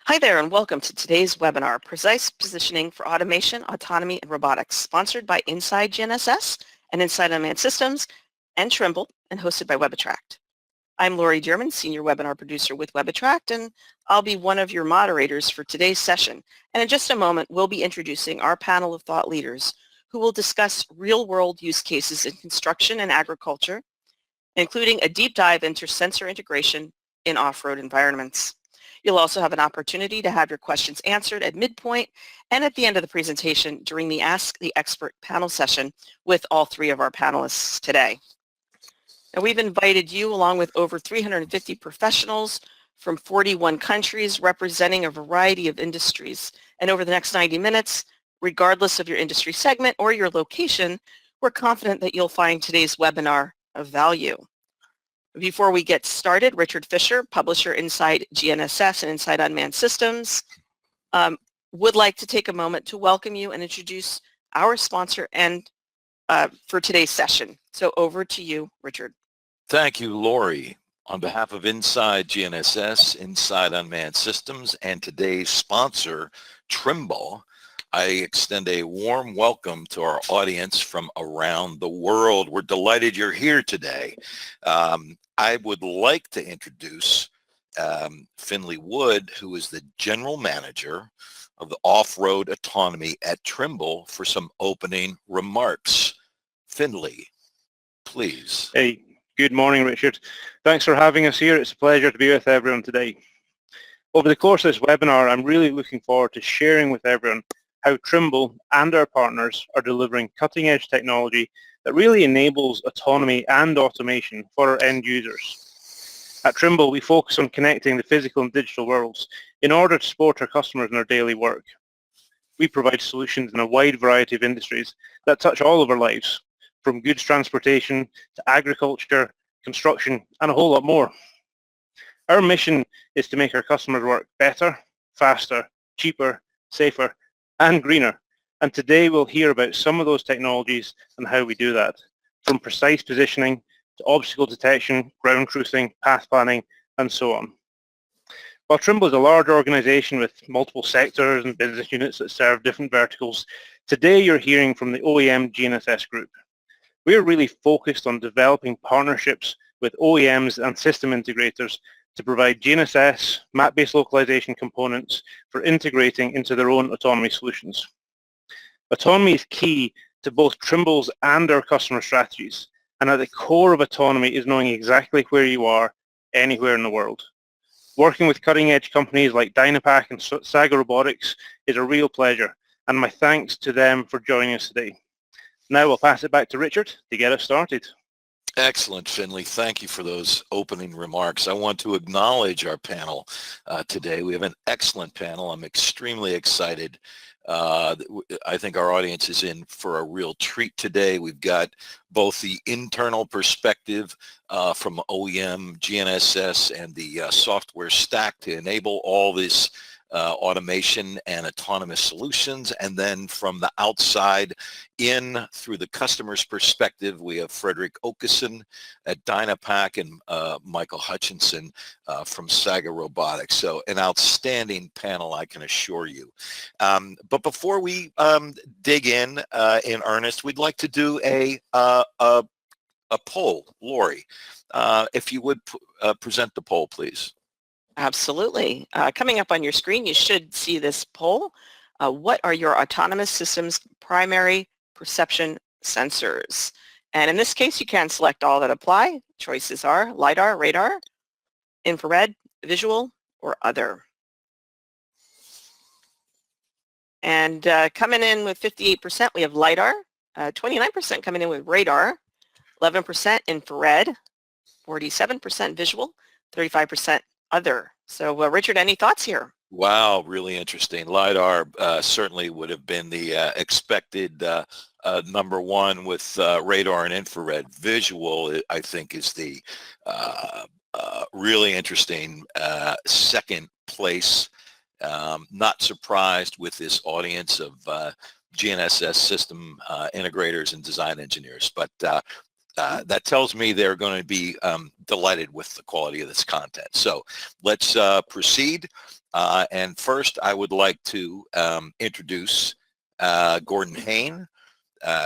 Hi there and welcome to today's webinar, Precise Positioning for Automation, Autonomy, and Robotics, sponsored by Inside GNSS and Inside Unmanned Systems and Trimble and hosted by WebAttract. I'm Lori Dearman, Senior Webinar Producer with WebAttract, and I'll be one of your moderators for today's session. And in just a moment, we'll be introducing our panel of thought leaders who will discuss real-world use cases in construction and agriculture, including a deep dive into sensor integration in off-road environments. You'll also have an opportunity to have your questions answered at midpoint and at the end of the presentation during the Ask the Expert panel session with all three of our panelists today. Now, we've invited you along with over 350 professionals from 41 countries representing a variety of industries. And over the next 90 minutes, regardless of your industry segment or your location, we're confident that you'll find today's webinar of value. Before we get started, Richard Fisher, publisher Inside GNSS and Inside Unmanned Systems, would like to take a moment to welcome you and introduce our sponsor and for today's session. So over to you, Richard. Thank you, Lori. On behalf of Inside GNSS, Inside Unmanned Systems, and today's sponsor, Trimble, I extend a warm welcome to our audience from around the world. We're delighted you're here today. I would like to introduce Finley Wood, who is the General Manager of the Off-Road Autonomy at Trimble, for some opening remarks. Finley, please. Hey, good morning, Richard. Thanks for having us here. It's a pleasure to be with everyone today. Over the course of this webinar, I'm really looking forward to sharing with everyone how Trimble and our partners are delivering cutting-edge technology that really enables autonomy and automation for our end users. At Trimble, we focus on connecting the physical and digital worlds in order to support our customers in their daily work. We provide solutions in a wide variety of industries that touch all of our lives, from goods transportation to agriculture, construction, and a whole lot more. Our mission is to make our customers' work better, faster, cheaper, safer, and greener. And today we'll hear about some of those technologies and how we do that, from precise positioning to obstacle detection, ground truthing, path planning, and so on. While Trimble is a large organization with multiple sectors and business units that serve different verticals, today you're hearing from the OEM GNSS group. We are really focused on developing partnerships with OEMs and system integrators to provide GNSS, map-based localization components for integrating into their own autonomy solutions. Autonomy is key to both Trimble's and our customer strategies, and at the core of autonomy is knowing exactly where you are anywhere in the world. Working with cutting-edge companies like Dynapac and Saga Robotics is a real pleasure, and my thanks to them for joining us today. Now we'll pass it back to Richard to get us started. Excellent, Finley. Thank you for those opening remarks. I want to acknowledge our panel today. We have an excellent panel. I'm extremely excited. I think our audience is in for a real treat today. We've got both the internal perspective from OEM, GNSS, and the software stack to enable all this automation and autonomous solutions, and then from the outside in through the customer's perspective, we have Frederick Okeson at Dynapac and Michael Hutchinson from Saga Robotics. So an outstanding panel, I can assure you. But before we dig in earnest, we'd like to do a poll. Lori, if you would present the poll, please. Absolutely. Coming up on your screen, you should see this poll. What are your autonomous systems' primary perception sensors? And in this case, you can select all that apply. Choices are LiDAR, radar, infrared, visual, or other. And coming in with 58%, we have LiDAR, 29% coming in with radar, 11% infrared, 47% visual, 35% other. So Richard, any thoughts here? Wow, really interesting. LiDAR certainly would have been the expected number one with radar and infrared. Visual, I think, is the really interesting second place. Not surprised with this audience of GNSS system integrators and design engineers, but that tells me they're going to be delighted with the quality of this content. So let's proceed. And first, I would like to introduce Gordon Hain,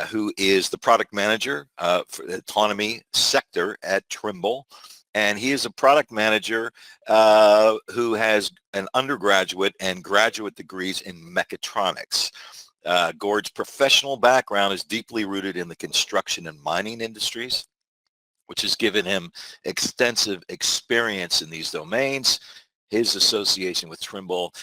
who is the product manager for the autonomy sector at Trimble. And he is a product manager who has an undergraduate and graduate degrees in mechatronics. Gord's professional background is deeply rooted in the construction and mining industries, which has given him extensive experience in these domains. His association with Trimble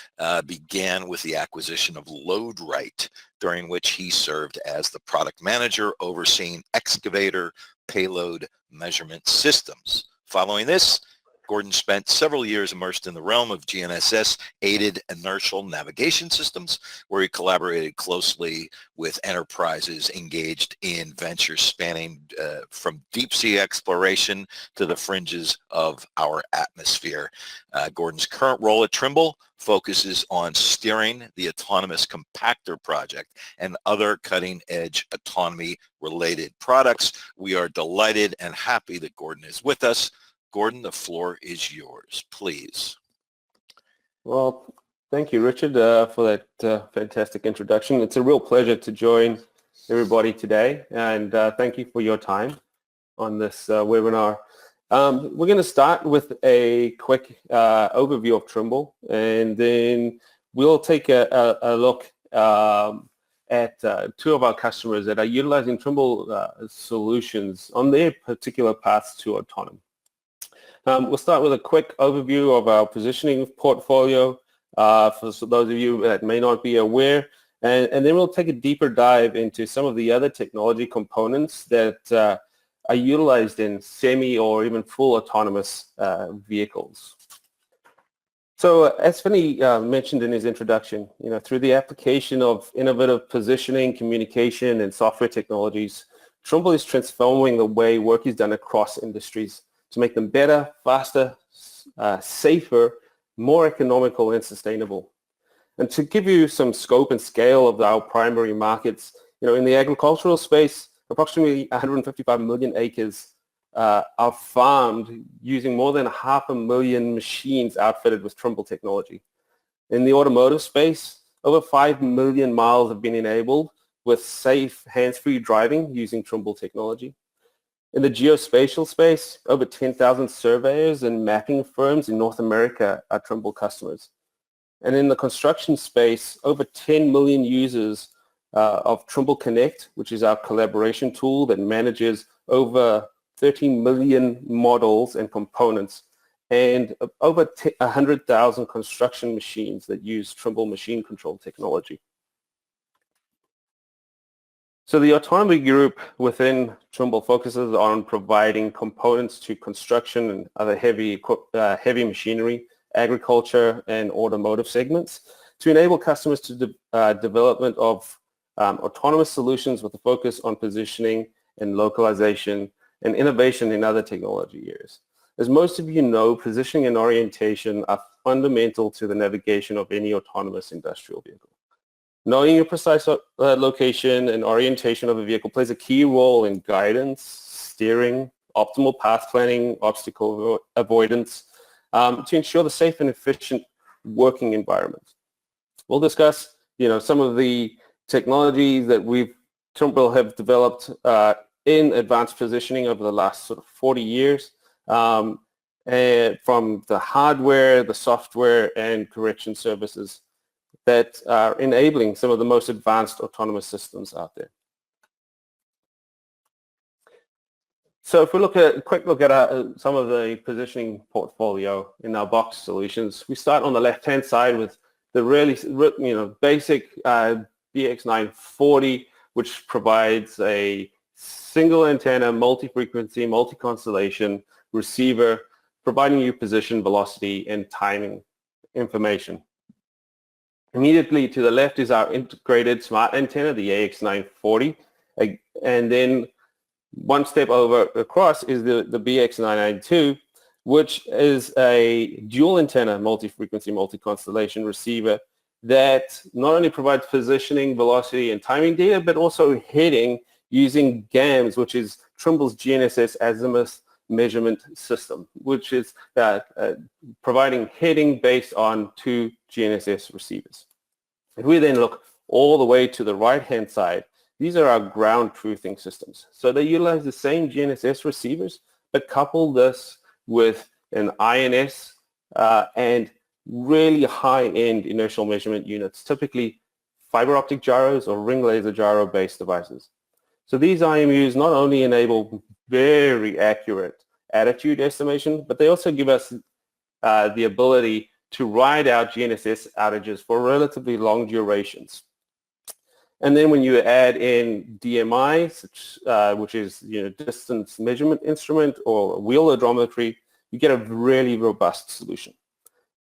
began with the acquisition of LoadRight, during which he served as the product manager overseeing excavator payload measurement systems. Following this, Gordon spent several years immersed in the realm of GNSS-aided inertial navigation systems, where he collaborated closely with enterprises engaged in ventures spanning from deep sea exploration to the fringes of our atmosphere. Gordon's current role at Trimble focuses on steering the autonomous compactor project and other cutting-edge autonomy-related products. We are delighted and happy that Gordon is with us. Gordon, the floor is yours, please. Well, thank you, Richard, for that fantastic introduction. It's a real pleasure to join everybody today, and thank you for your time on this webinar. We're going to start with a quick overview of Trimble, and then we'll take a look at two of our customers that are utilizing Trimble solutions on their particular paths to autonomy. We'll start with a quick overview of our positioning portfolio for those of you that may not be aware, and then we'll take a deeper dive into some of the other technology components that are utilized in semi or even full autonomous vehicles. So as Vinny mentioned in his introduction, through the application of innovative positioning, communication, and software technologies, Trimble is transforming the way work is done across industries to make them better, faster, safer, more economical, and sustainable. And to give you some scope and scale of our primary markets, in the agricultural space, approximately 155 million acres are farmed using more than 500,000 machines outfitted with Trimble technology. In the automotive space, over 5 million miles have been enabled with safe hands-free driving using Trimble technology. In the geospatial space, over 10,000 surveyors and mapping firms in North America are Trimble customers. And in the construction space, over 10 million users of Trimble Connect, which is our collaboration tool that manages over 13 million models and components, and over 100,000 construction machines that use Trimble machine control technology. So the autonomy group within Trimble focuses on providing components to construction and other heavy machinery, agriculture, and automotive segments to enable customers to development of autonomous solutions with a focus on positioning and localization and innovation in other technology areas. As most of you know, positioning and orientation are fundamental to the navigation of any autonomous industrial vehicle. Knowing your precise location and orientation of a vehicle plays a key role in guidance, steering, optimal path planning, obstacle avoidance, to ensure the safe and efficient working environment. We'll discuss, some of the technologies that Trimble have developed in advanced positioning over the last sort of 40 years, and from the hardware, the software, and correction services that are enabling some of the most advanced autonomous systems out there. So if we look at a quick look at some of the positioning portfolio in our box solutions, we start on the left-hand side with the really, basic BX940, which provides a single antenna, multi-frequency, multi-constellation receiver, providing you position, velocity, and timing information. Immediately to the left is our integrated smart antenna, the AX940, and then one step across is the BX992, which is a dual antenna multi-frequency, multi-constellation receiver that not only provides positioning, velocity, and timing data, but also heading using GAMS, which is Trimble's GNSS azimuth measurement system, which is providing heading based on 2 GNSS receivers. If we then look all the way to the right-hand side, these are our ground truthing systems. So they utilize the same GNSS receivers, but couple this with an INS and really high-end inertial measurement units, typically fiber optic gyros or ring laser gyro-based devices. So these IMUs not only enable very accurate attitude estimation, but they also give us the ability to ride out GNSS outages for relatively long durations. And then when you add in DMI, which is distance measurement instrument, or wheel odrometry, you get a really robust solution.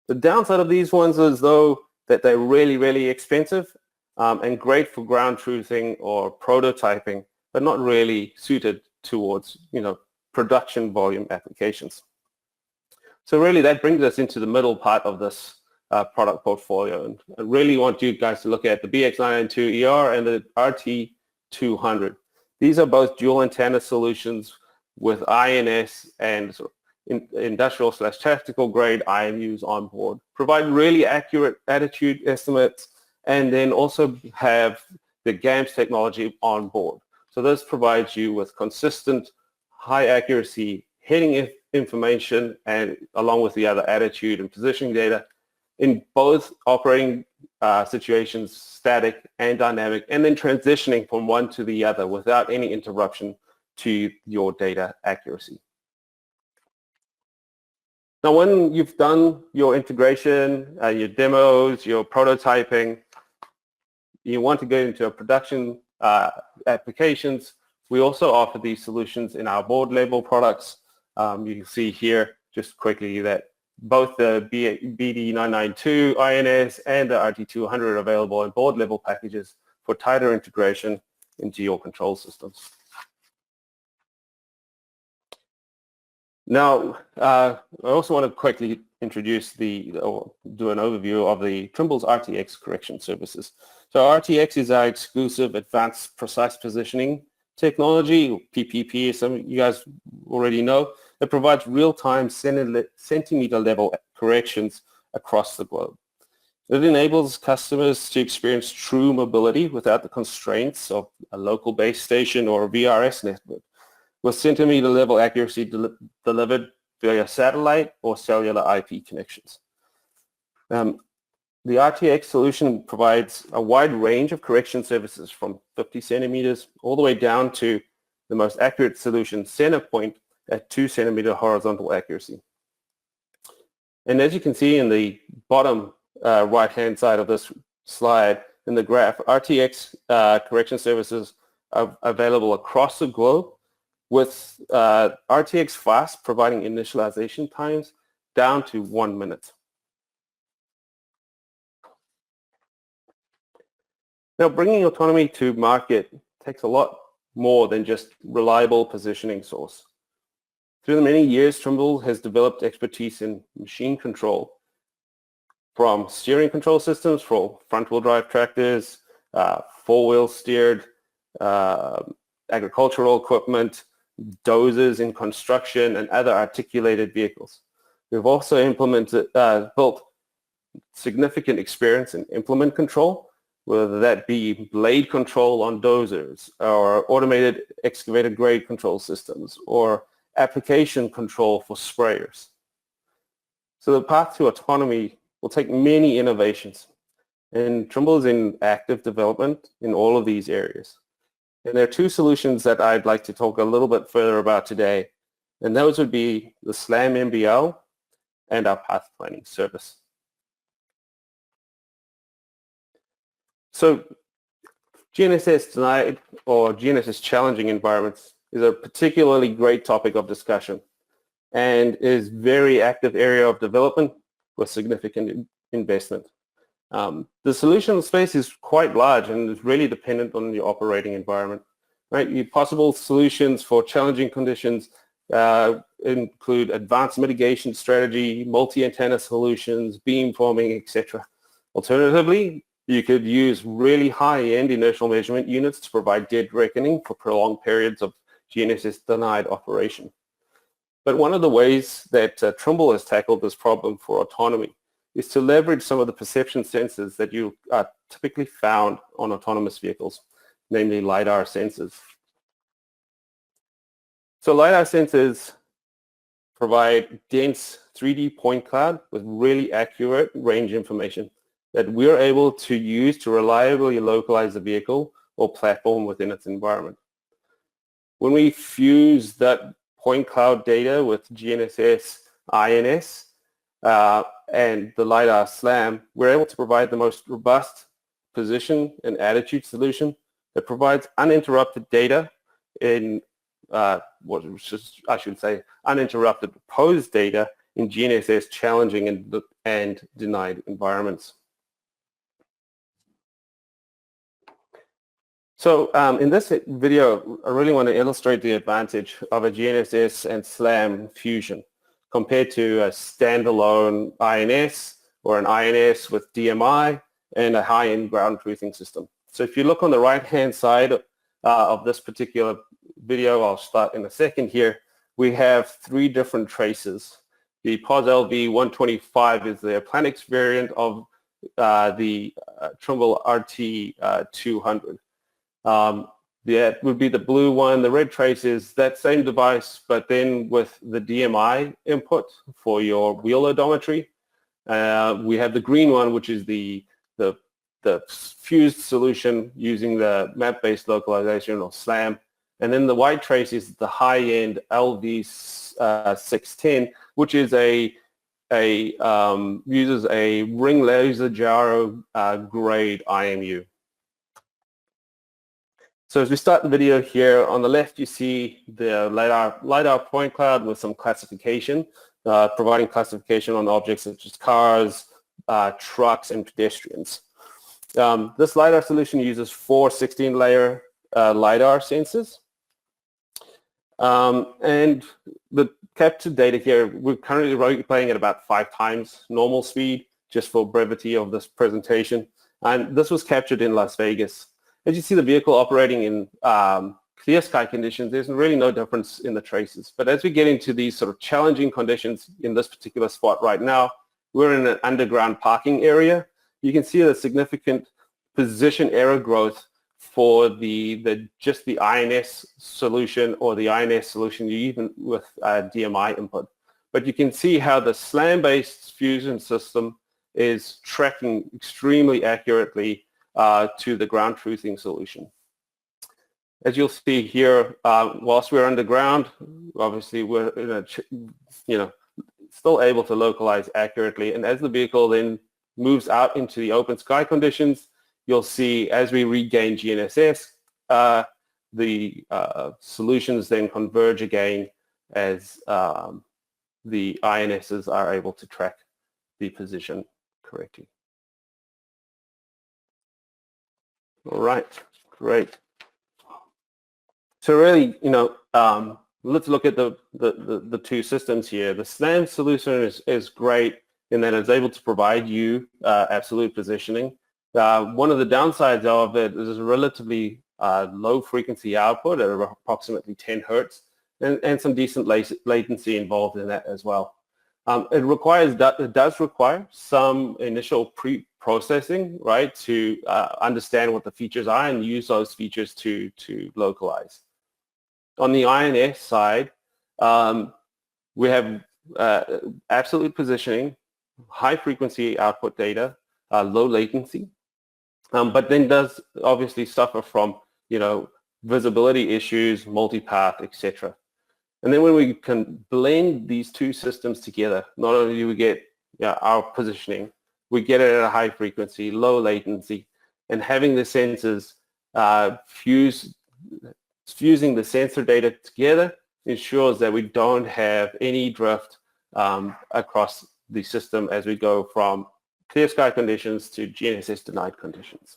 The downside of these ones is though that they're really, really expensive and great for ground truthing or prototyping, but not really suited towards production volume applications. So really that brings us into the middle part of this product portfolio, and I really want you guys to look at the BX992ER and the RT200. These are both dual antenna solutions with INS and sort of industrial/tactical grade IMUs on board, provide really accurate attitude estimates, and then also have the GAMS technology on board. So this provides you with consistent, high accuracy heading information, and along with the other attitude and positioning data in both operating situations, static and dynamic, and then transitioning from one to the other without any interruption to your data accuracy. Now, when you've done your integration, your demos, your prototyping, you want to get into a production applications, we also offer these solutions in our board level products. You can see here just quickly that both the BD992 INS and the RT200 are available in board level packages for tighter integration into your control systems. Now, I also want to quickly introduce or do an overview of the Trimble's RTX correction services. So RTX is our exclusive advanced precise positioning technology, PPP, as some of you guys already know. It provides real-time centimeter level corrections across the globe. It enables customers to experience true mobility without the constraints of a local base station or a VRS network, with centimeter level accuracy delivered via satellite or cellular IP connections. The RTX solution provides a wide range of correction services from 50 centimeters all the way down to the most accurate solution, center point at 2 centimeter horizontal accuracy. And as you can see in the bottom right-hand side of this slide in the graph, RTX correction services are available across the globe, with RTX Fast providing initialization times down to 1 minute. Now, bringing autonomy to market takes a lot more than just reliable positioning source. Through the many years, Trimble has developed expertise in machine control, from steering control systems for front-wheel drive tractors, four-wheel steered agricultural equipment, dozers in construction, and other articulated vehicles. We've also built significant experience in implement control, whether that be blade control on dozers or automated excavator grade control systems or application control for sprayers. So the path to autonomy will take many innovations, and Trimble is in active development in all of these areas. And there are two solutions that I'd like to talk a little bit further about today, and those would be the SLAM MBL and our path planning service. So GNSS denied or GNSS challenging environments is a particularly great topic of discussion and is very active area of development with significant investment. The solution space is quite large and is really dependent on the operating environment. Right? Your possible solutions for challenging conditions include advanced mitigation strategy, multi-antenna solutions, beamforming, etc. Alternatively, you could use really high-end inertial measurement units to provide dead reckoning for prolonged periods of GNSS denied operation. But one of the ways that Trimble has tackled this problem for autonomy is to leverage some of the perception sensors that you are typically found on autonomous vehicles, namely LiDAR sensors. So LiDAR sensors provide dense 3D point cloud with really accurate range information that we're able to use to reliably localize the vehicle or platform within its environment. When we fuse that point cloud data with GNSS, INS, and the LiDAR SLAM, we're able to provide the most robust position and attitude solution that provides uninterrupted data in uninterrupted pose data in GNSS challenging and denied environments. So in this video, I really want to illustrate the advantage of a GNSS and SLAM fusion compared to a standalone INS or an INS with DMI and a high-end ground truthing system. So if you look on the right-hand side of this particular video, I'll start in a second here, we have three different traces. The POS LV125 is the Planix variant of the Trimble RT200. That would be the blue one. The red trace is that same device, but then with the DMI input for your wheel odometry. We have the green one, which is the fused solution using the map-based localization or SLAM. And then the white trace is the high-end LV610, which is uses a ring laser gyro grade IMU. So as we start the video here, on the left you see the LiDAR point cloud with some classification, providing classification on objects such as cars, trucks, and pedestrians. This LiDAR solution uses 4 16-layer LiDAR sensors. And the captured data here, we're currently playing at about 5 times normal speed, just for brevity of this presentation. And this was captured in Las Vegas. As you see the vehicle operating in clear sky conditions, there's really no difference in the traces. But as we get into these sort of challenging conditions in this particular spot right now, we're in an underground parking area. You can see the significant position error growth for just the INS solution or the INS solution even with DMI input. But you can see how the SLAM-based fusion system is tracking extremely accurately to the ground truthing solution. As you'll see here, whilst we're underground, obviously we're still able to localize accurately. And as the vehicle then moves out into the open sky conditions, you'll see as we regain GNSS, the solutions then converge again as the INSs are able to track the position correctly. All right, great. So really, let's look at the two systems here. The SLAM solution is great in that it's able to provide you absolute positioning. One of the downsides of it is a relatively low frequency output at approximately 10 hertz and some decent latency involved in that as well. It does require some initial pre-processing, right, to understand what the features are and use those features to localize. On the INS side, we have absolute positioning, high frequency output data, low latency, but then does obviously suffer from, visibility issues, multipath, etc. And then when we can blend these two systems together, not only do we get our positioning, we get it at a high frequency, low latency, and having the sensors fusing the sensor data together ensures that we don't have any drift across the system as we go from clear sky conditions to GNSS denied conditions.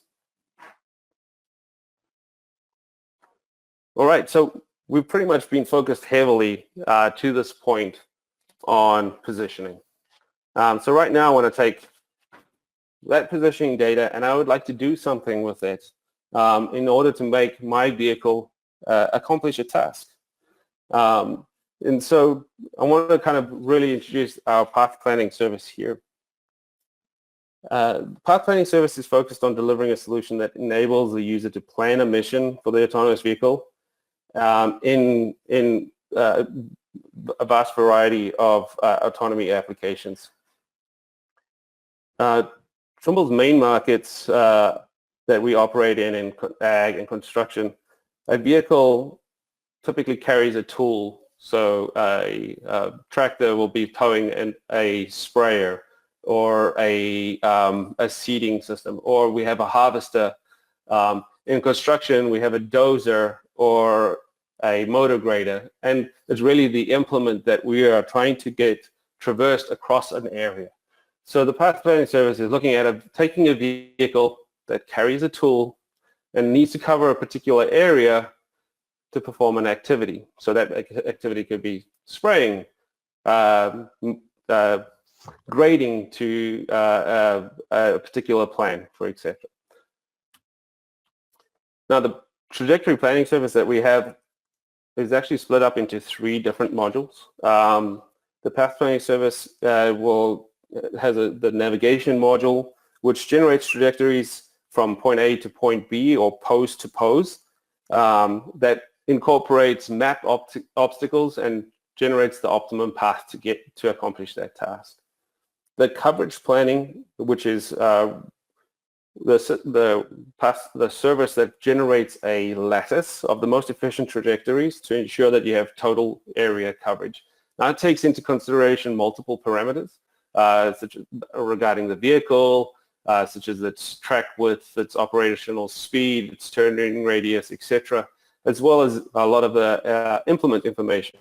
All right, so we've pretty much been focused heavily to this point on positioning. So right now I want to take that positioning data and I would like to do something with it in order to make my vehicle accomplish a task. And so I want to kind of really introduce our path planning service here. Path planning service is focused on delivering a solution that enables the user to plan a mission for the autonomous vehicle in a vast variety of autonomy applications. Trimble's main markets that we operate in ag and construction, a vehicle typically carries a tool. So a tractor will be towing a sprayer or a seeding system, or we have a harvester. In construction, we have a dozer or a motor grader, and it's really the implement that we are trying to get traversed across an area. So the path planning service is looking at taking a vehicle that carries a tool and needs to cover a particular area to perform an activity. So that activity could be spraying, grading to a particular plan, for example. Now the trajectory planning service that we have is actually split up into 3 different modules. The path planning service has the navigation module, which generates trajectories from point A to point B or pose to pose that incorporates map obstacles and generates the optimum path to accomplish that task. The coverage planning, which is the service that generates a lattice of the most efficient trajectories to ensure that you have total area coverage. Now it takes into consideration multiple parameters such as regarding the vehicle, such as its track width, its operational speed, its turning radius, etc., as well as a lot of the implement information.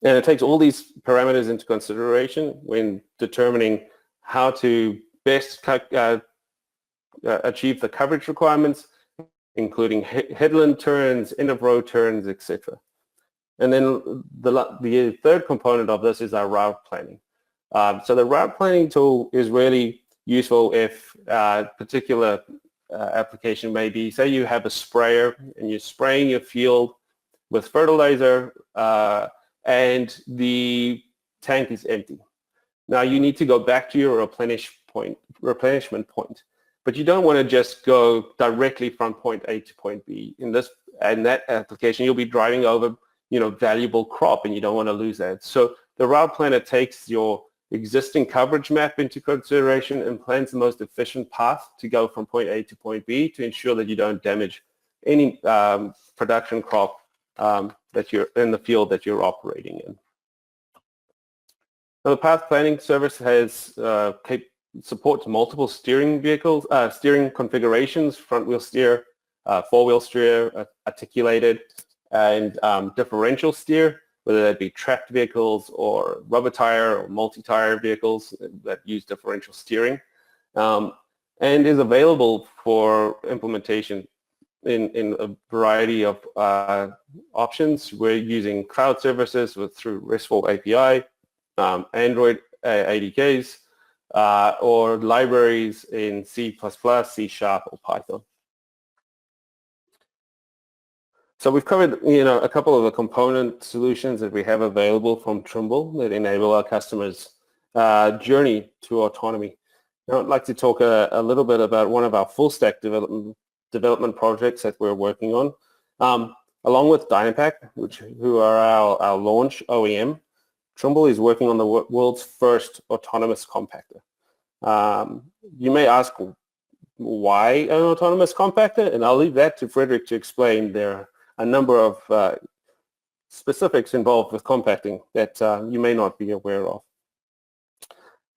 And it takes all these parameters into consideration when determining how to best achieve the coverage requirements, including headland turns, end of road turns, etc. And then the third component of this is our route planning. So the route planning tool is really useful if a particular application may be, say you have a sprayer and you're spraying your field with fertilizer and the tank is empty. Now you need to go back to your replenishment point, but you don't want to just go directly from point A to point B. In that application, you'll be driving over, valuable crop, and you don't want to lose that. So the route planner takes your existing coverage map into consideration and plans the most efficient path to go from point A to point B to ensure that you don't damage any production crop that you're in the field that you're operating in. Now, the path planning service has supports multiple steering configurations: front wheel steer, 4-wheel steer, articulated, and differential steer, whether that be tracked vehicles or rubber tire or multi-tire vehicles that use differential steering, and is available for implementation in a variety of options. We're using cloud services through RESTful API, Android ADKs, or libraries in C++, C#, or Python. So we've covered, a couple of the component solutions that we have available from Trimble that enable our customers' journey to autonomy. Now I'd like to talk a little bit about one of our full stack development projects that we're working on. Along with Dynapac, who are our launch OEM, Trimble is working on the world's first autonomous compactor. You may ask, why an autonomous compactor? And I'll leave that to Frederick to explain. There are a number of specifics involved with compacting that you may not be aware of.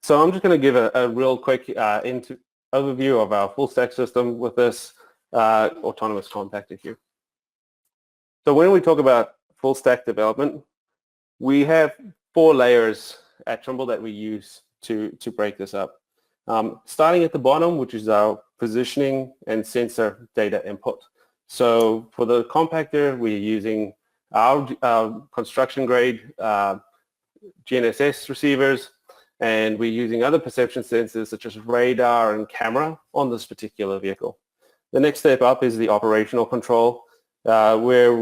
So I'm just going to give a real quick overview of our full stack system with this autonomous compactor here. So when we talk about full stack development, we have 4 layers at Trimble that we use to break this up. Starting at the bottom, which is our positioning and sensor data input. So for the compactor, we're using our construction grade GNSS receivers, and we're using other perception sensors such as radar and camera on this particular vehicle. The next step up is the operational control, where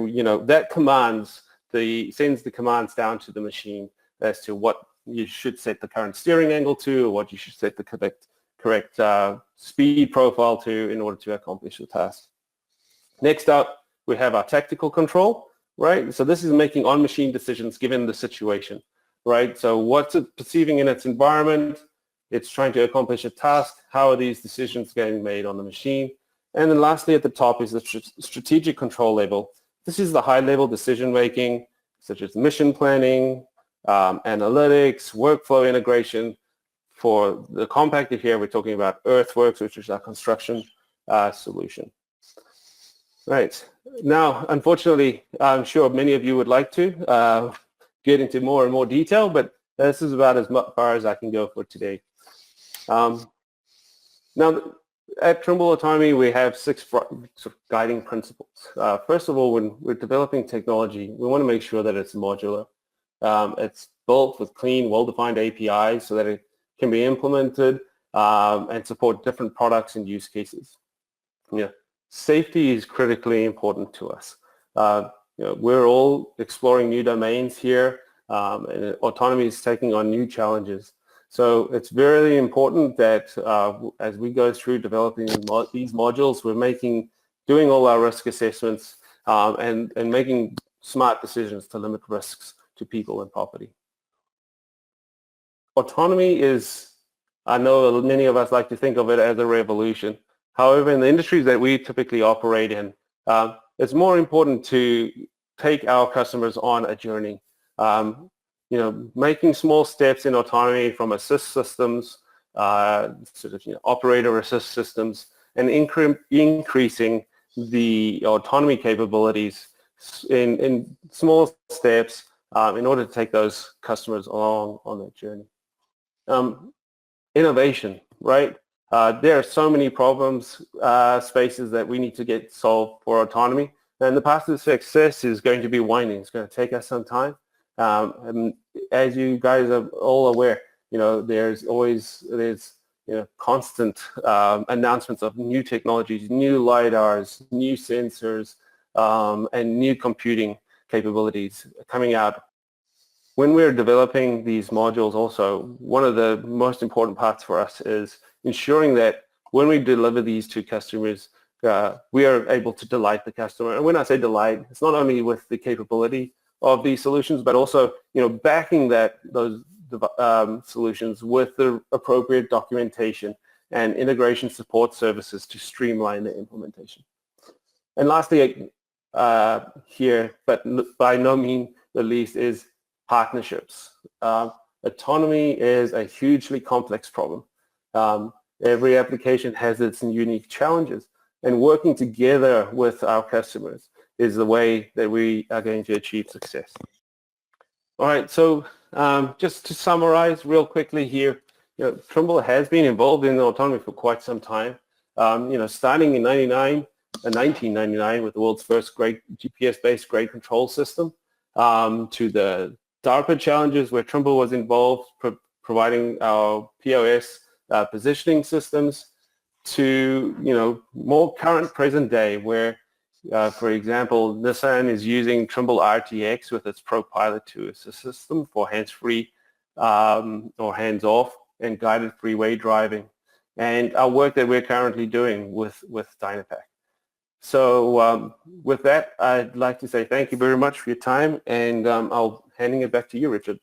that commands sends the commands down to the machine as to what you should set the current steering angle to, or what you should set the correct speed profile to in order to accomplish the task. Next up, we have our tactical control, right? So this is making on-machine decisions given the situation, right? So what's it perceiving in its environment? It's trying to accomplish a task. How are these decisions getting made on the machine? And then lastly, at the top is the strategic control level. This is the high-level decision-making, such as mission planning, analytics, workflow integration. For the compactor here, we're talking about earthworks, which is our construction solution. Right. Now, unfortunately, I'm sure many of you would like to get into more and more detail, but this is about as far as I can go for today. Now, at Trimble Autonomy, we have 6 sort of guiding principles. First of all, when we're developing technology, we want to make sure that it's modular. It's built with clean, well-defined APIs so that it can be implemented and support different products and use cases. Yeah. Safety is critically important to us. We're all exploring new domains here, and autonomy is taking on new challenges. So it's very important that as we go through developing these modules, we're doing all our risk assessments and making smart decisions to limit risks to people and property. Autonomy is, I know many of us like to think of it as a revolution. However, in the industries that we typically operate in, it's more important to take our customers on a journey. Making small steps in autonomy from assist systems, operator assist systems, and increasing the autonomy capabilities in small steps in order to take those customers along on that journey. Innovation, right? There are so many problems, spaces that we need to get solved for autonomy. And the path to success is going to be winding. It's going to take us some time. And as you guys are all aware, there's constant announcements of new technologies, new LiDARs, new sensors, and new computing capabilities coming out. When we're developing these modules also, one of the most important parts for us is ensuring that when we deliver these to customers, we are able to delight the customer. And when I say delight, it's not only with the capability of these solutions, but also, backing those solutions with the appropriate documentation and integration support services to streamline the implementation. And lastly, here, but by no means the least, is partnerships. Autonomy is a hugely complex problem. Every application has its unique challenges, and working together with our customers is the way that we are going to achieve success. All right, so just to summarize real quickly here, Trimble has been involved in autonomy for quite some time. Starting in 1999 with the world's first GPS-based grade control system, to the DARPA challenges where Trimble was involved, providing our POS positioning systems, to more current present day where, for example, Nissan is using Trimble RTX with its ProPilot 2 assist system for hands-free or hands-off and guided freeway driving, and our work that we're currently doing with Dynapac. So with that, I'd like to say thank you very much for your time, and I'll handing it back to you, Richard.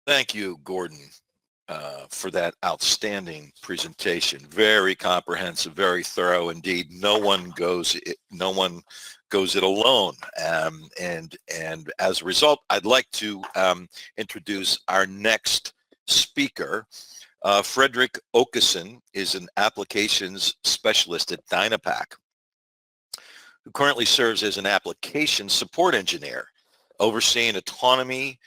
Thank you, Gordon, for that outstanding presentation. Very comprehensive, very thorough indeed. No one goes it alone. And as a result, I'd like to introduce our next speaker. Frederick Okeson is an applications specialist at Dynapac, who currently serves as an application support engineer, overseeing autonomy,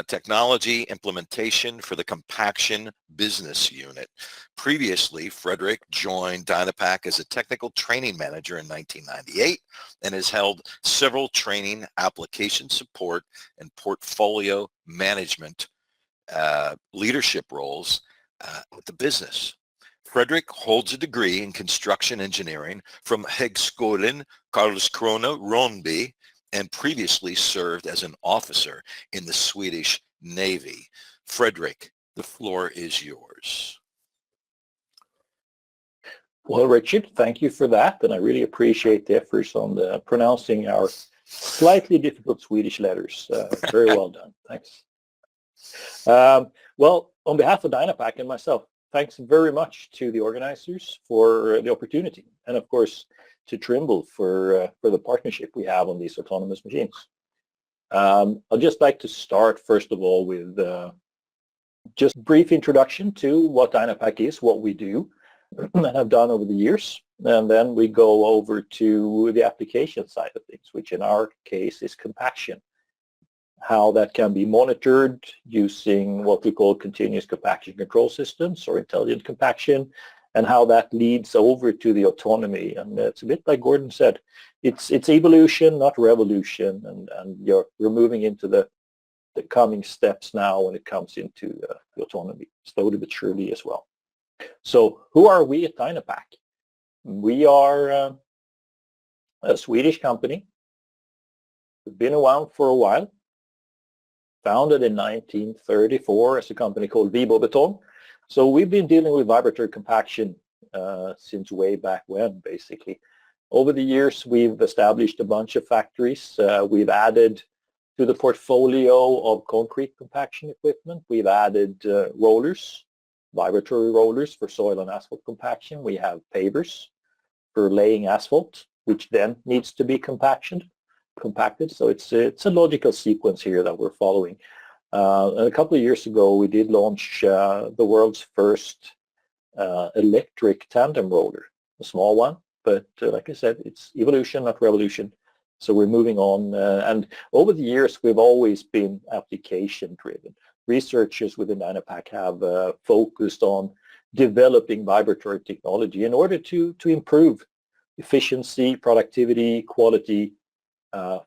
technology implementation for the compaction business unit. Previously, Frederick joined Dynapac as a technical training manager in 1998 and has held several training, application support, and portfolio management leadership roles with the business. Frederick holds a degree in construction engineering from Högskolan Karlskrona, Ronneby, and previously served as an officer in the Swedish Navy. Fredrik, the floor is yours. Well, Richard, thank you for that, and I really appreciate the efforts on pronouncing our slightly difficult Swedish letters. Very well done. Thanks. Well, on behalf of Dynapac and myself, thanks very much to the organizers for the opportunity, and of course to Trimble for the partnership we have on these autonomous machines. I'd just like to start first of all with just a brief introduction to what Dynapac is, what we do, and have done over the years, and then we go over to the application side of things, which in our case is compaction, how that can be monitored using what we call continuous compaction control systems or intelligent compaction, and how that leads over to the autonomy. And it's a bit like Gordon said, it's evolution, not revolution, and we're moving into the coming steps now when it comes into the autonomy, slowly but surely as well. So who are we at Dynapac? We are a Swedish company. We've been around for a while. Founded in 1934 as a company called Vibo Beton. So we've been dealing with vibratory compaction since way back when, basically. Over the years, we've established a bunch of factories. We've added to the portfolio of concrete compaction equipment. We've added rollers, vibratory rollers for soil and asphalt compaction. We have pavers for laying asphalt, which then needs to be compacted. So it's a logical sequence here that we're following. And a couple of years ago, we did launch the world's first electric tandem roller, a small one, but like I said, it's evolution, not revolution. So we're moving on, and over the years, we've always been application-driven. Researchers within Dynapac have focused on developing vibratory technology in order to improve efficiency, productivity, quality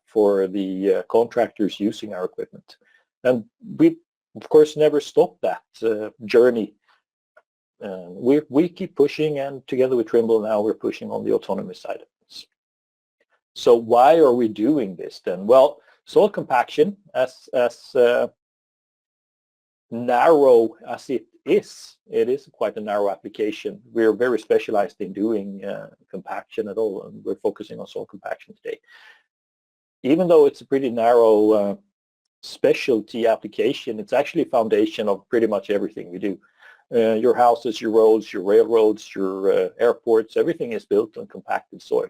for the contractors using our equipment. And we, of course, never stopped that journey. We keep pushing, and together with Trimble now, we're pushing on the autonomy side of this. So why are we doing this then? Well, soil compaction, as narrow as it is quite a narrow application. We're very specialized in doing compaction at all, and we're focusing on soil compaction today. Even though it's a pretty narrow specialty application, it's actually a foundation of pretty much everything we do. Your houses, your roads, your railroads, your airports, everything is built on compacted soil.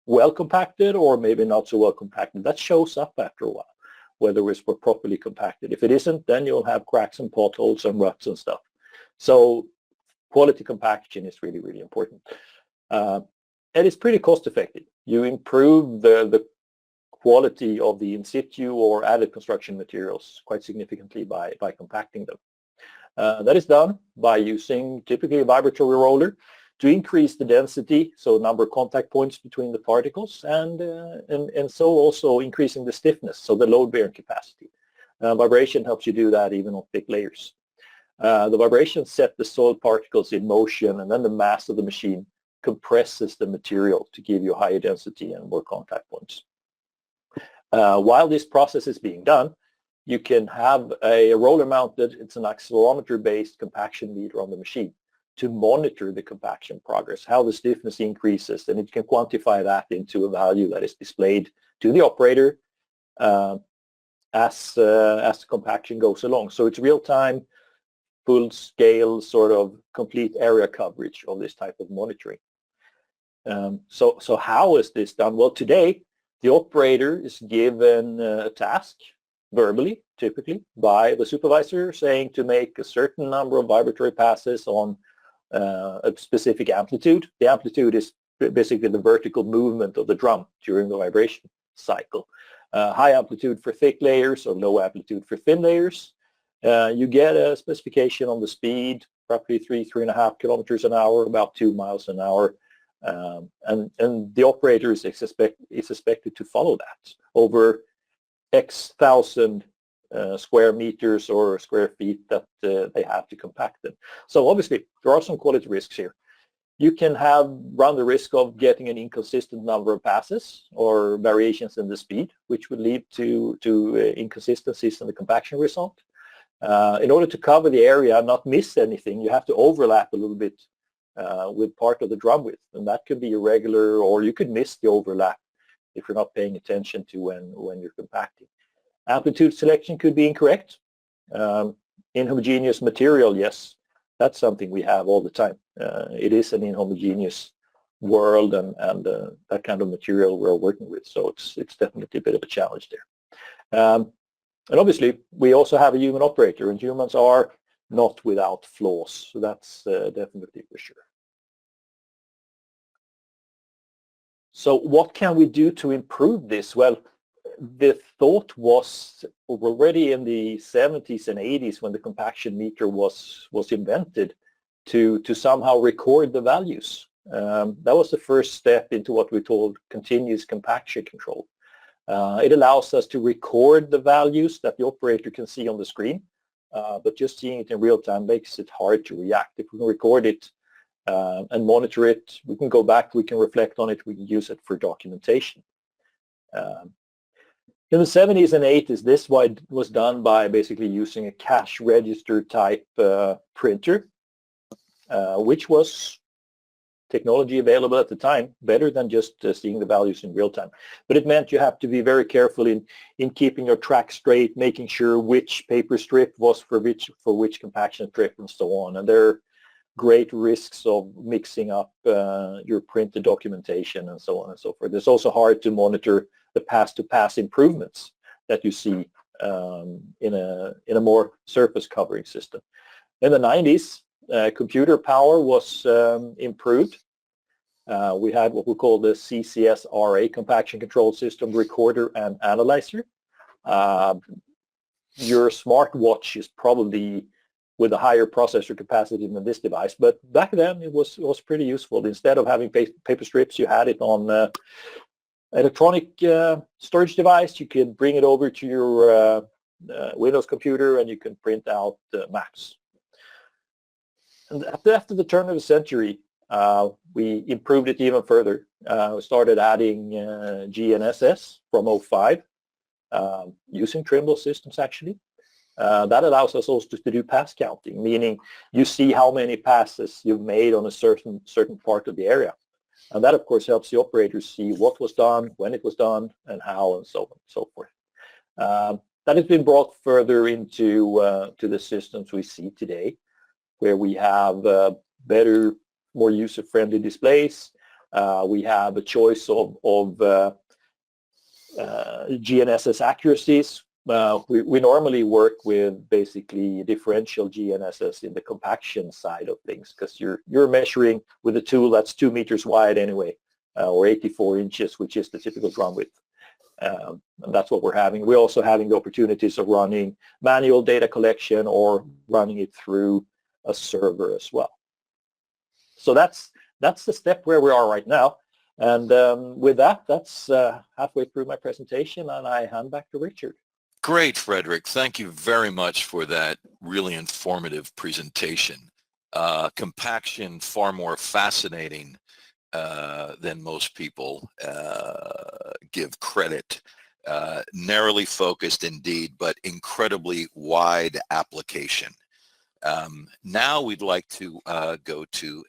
Well compacted or maybe not so well compacted. That shows up after a while, whether it's properly compacted. If it isn't, then you'll have cracks and potholes and ruts and stuff. So quality compaction is really, really important. And it's pretty cost effective. You improve the quality of the in situ or added construction materials quite significantly by compacting them. That is done by using typically a vibratory roller to increase the density, so number of contact points between the particles, and so also increasing the stiffness, so the load-bearing capacity. Vibration helps you do that even on thick layers. The vibration set the soil particles in motion, and then the mass of the machine compresses the material to give you higher density and more contact points. While this process is being done, you can have a roller mounted, it's an accelerometer-based compaction meter on the machine to monitor the compaction progress, how the stiffness increases, and it can quantify that into a value that is displayed to the operator as the compaction goes along. So it's real-time, full-scale, sort of complete area coverage of this type of monitoring. So how is this done? Well, today, the operator is given a task, verbally, typically, by the supervisor, saying to make a certain number of vibratory passes on a specific amplitude. The amplitude is basically the vertical movement of the drum during the vibration cycle. High amplitude for thick layers or low amplitude for thin layers. You get a specification on the speed, roughly 3.5 kilometers an hour, about 2 miles an hour. And the operator is expected to follow that over X thousand square meters or square feet that they have to compact them. So obviously there are some quality risks here. you can run the risk of getting an inconsistent number of passes or variations in the speed, which would lead to inconsistencies in the compaction result. In order to cover the area and not miss anything, you have to overlap a little bit with part of the drum width, and that could be irregular, or you could miss the overlap if you're not paying attention to when you're compacting. Amplitude selection could be incorrect. Inhomogeneous material, yes, that's something we have all the time. It is an inhomogeneous world, and that kind of material we're working with, so it's definitely a bit of a challenge there. And obviously, we also have a human operator, and humans are not without flaws, so that's definitely for sure. So what can we do to improve this? Well, the thought was already in the 70s and 80s when the compaction meter was invented to somehow record the values. That was the first step into what we called continuous compaction control. It allows us to record the values that the operator can see on the screen, but just seeing it in real time makes it hard to react. If we can record it and monitor it, we can go back, we can reflect on it, we can use it for documentation. In the 70s and 80s, this was done by basically using a cash register type printer, which was technology available at the time, better than just seeing the values in real time. But it meant you have to be very careful in keeping your track straight, making sure which paper strip was for which compaction strip and so on. And there are great risks of mixing up your printed documentation and so on and so forth. It's also hard to monitor the pass-to-pass improvements that you see in a more surface covering system. In the 90s, computer power was improved. We had what we call the CCS-RA, compaction control system recorder and analyzer. Your smartwatch is probably with a higher processor capacity than this device, but back then it was pretty useful. Instead of having paper strips, you had it on electronic storage device. You could bring it over to your Windows computer and you can print out maps. And after the turn of the century, we improved it even further. We started adding GNSS from 2005 using Trimble systems actually. That allows us also to do pass counting, meaning you see how many passes you've made on a certain part of the area. And that, of course, helps the operators see what was done, when it was done, and how, and so on and so forth. That has been brought further into to the systems we see today, where we have better, more user-friendly displays. We have a choice of GNSS accuracies. We normally work with basically differential GNSS in the compaction side of things, because you're measuring with a tool that's 2 meters wide anyway, or 84 inches, which is the typical drum width. And that's what we're having. We're also having the opportunities of running manual data collection or running it through a server as well. So that's the step where we are right now. And with that, that's halfway through my presentation, and I hand back to Richard. Great, Fredrik. Thank you very much for that really informative presentation. Compaction, far more fascinating than most people give credit. Narrowly focused indeed, but incredibly wide application. Now we'd like to go to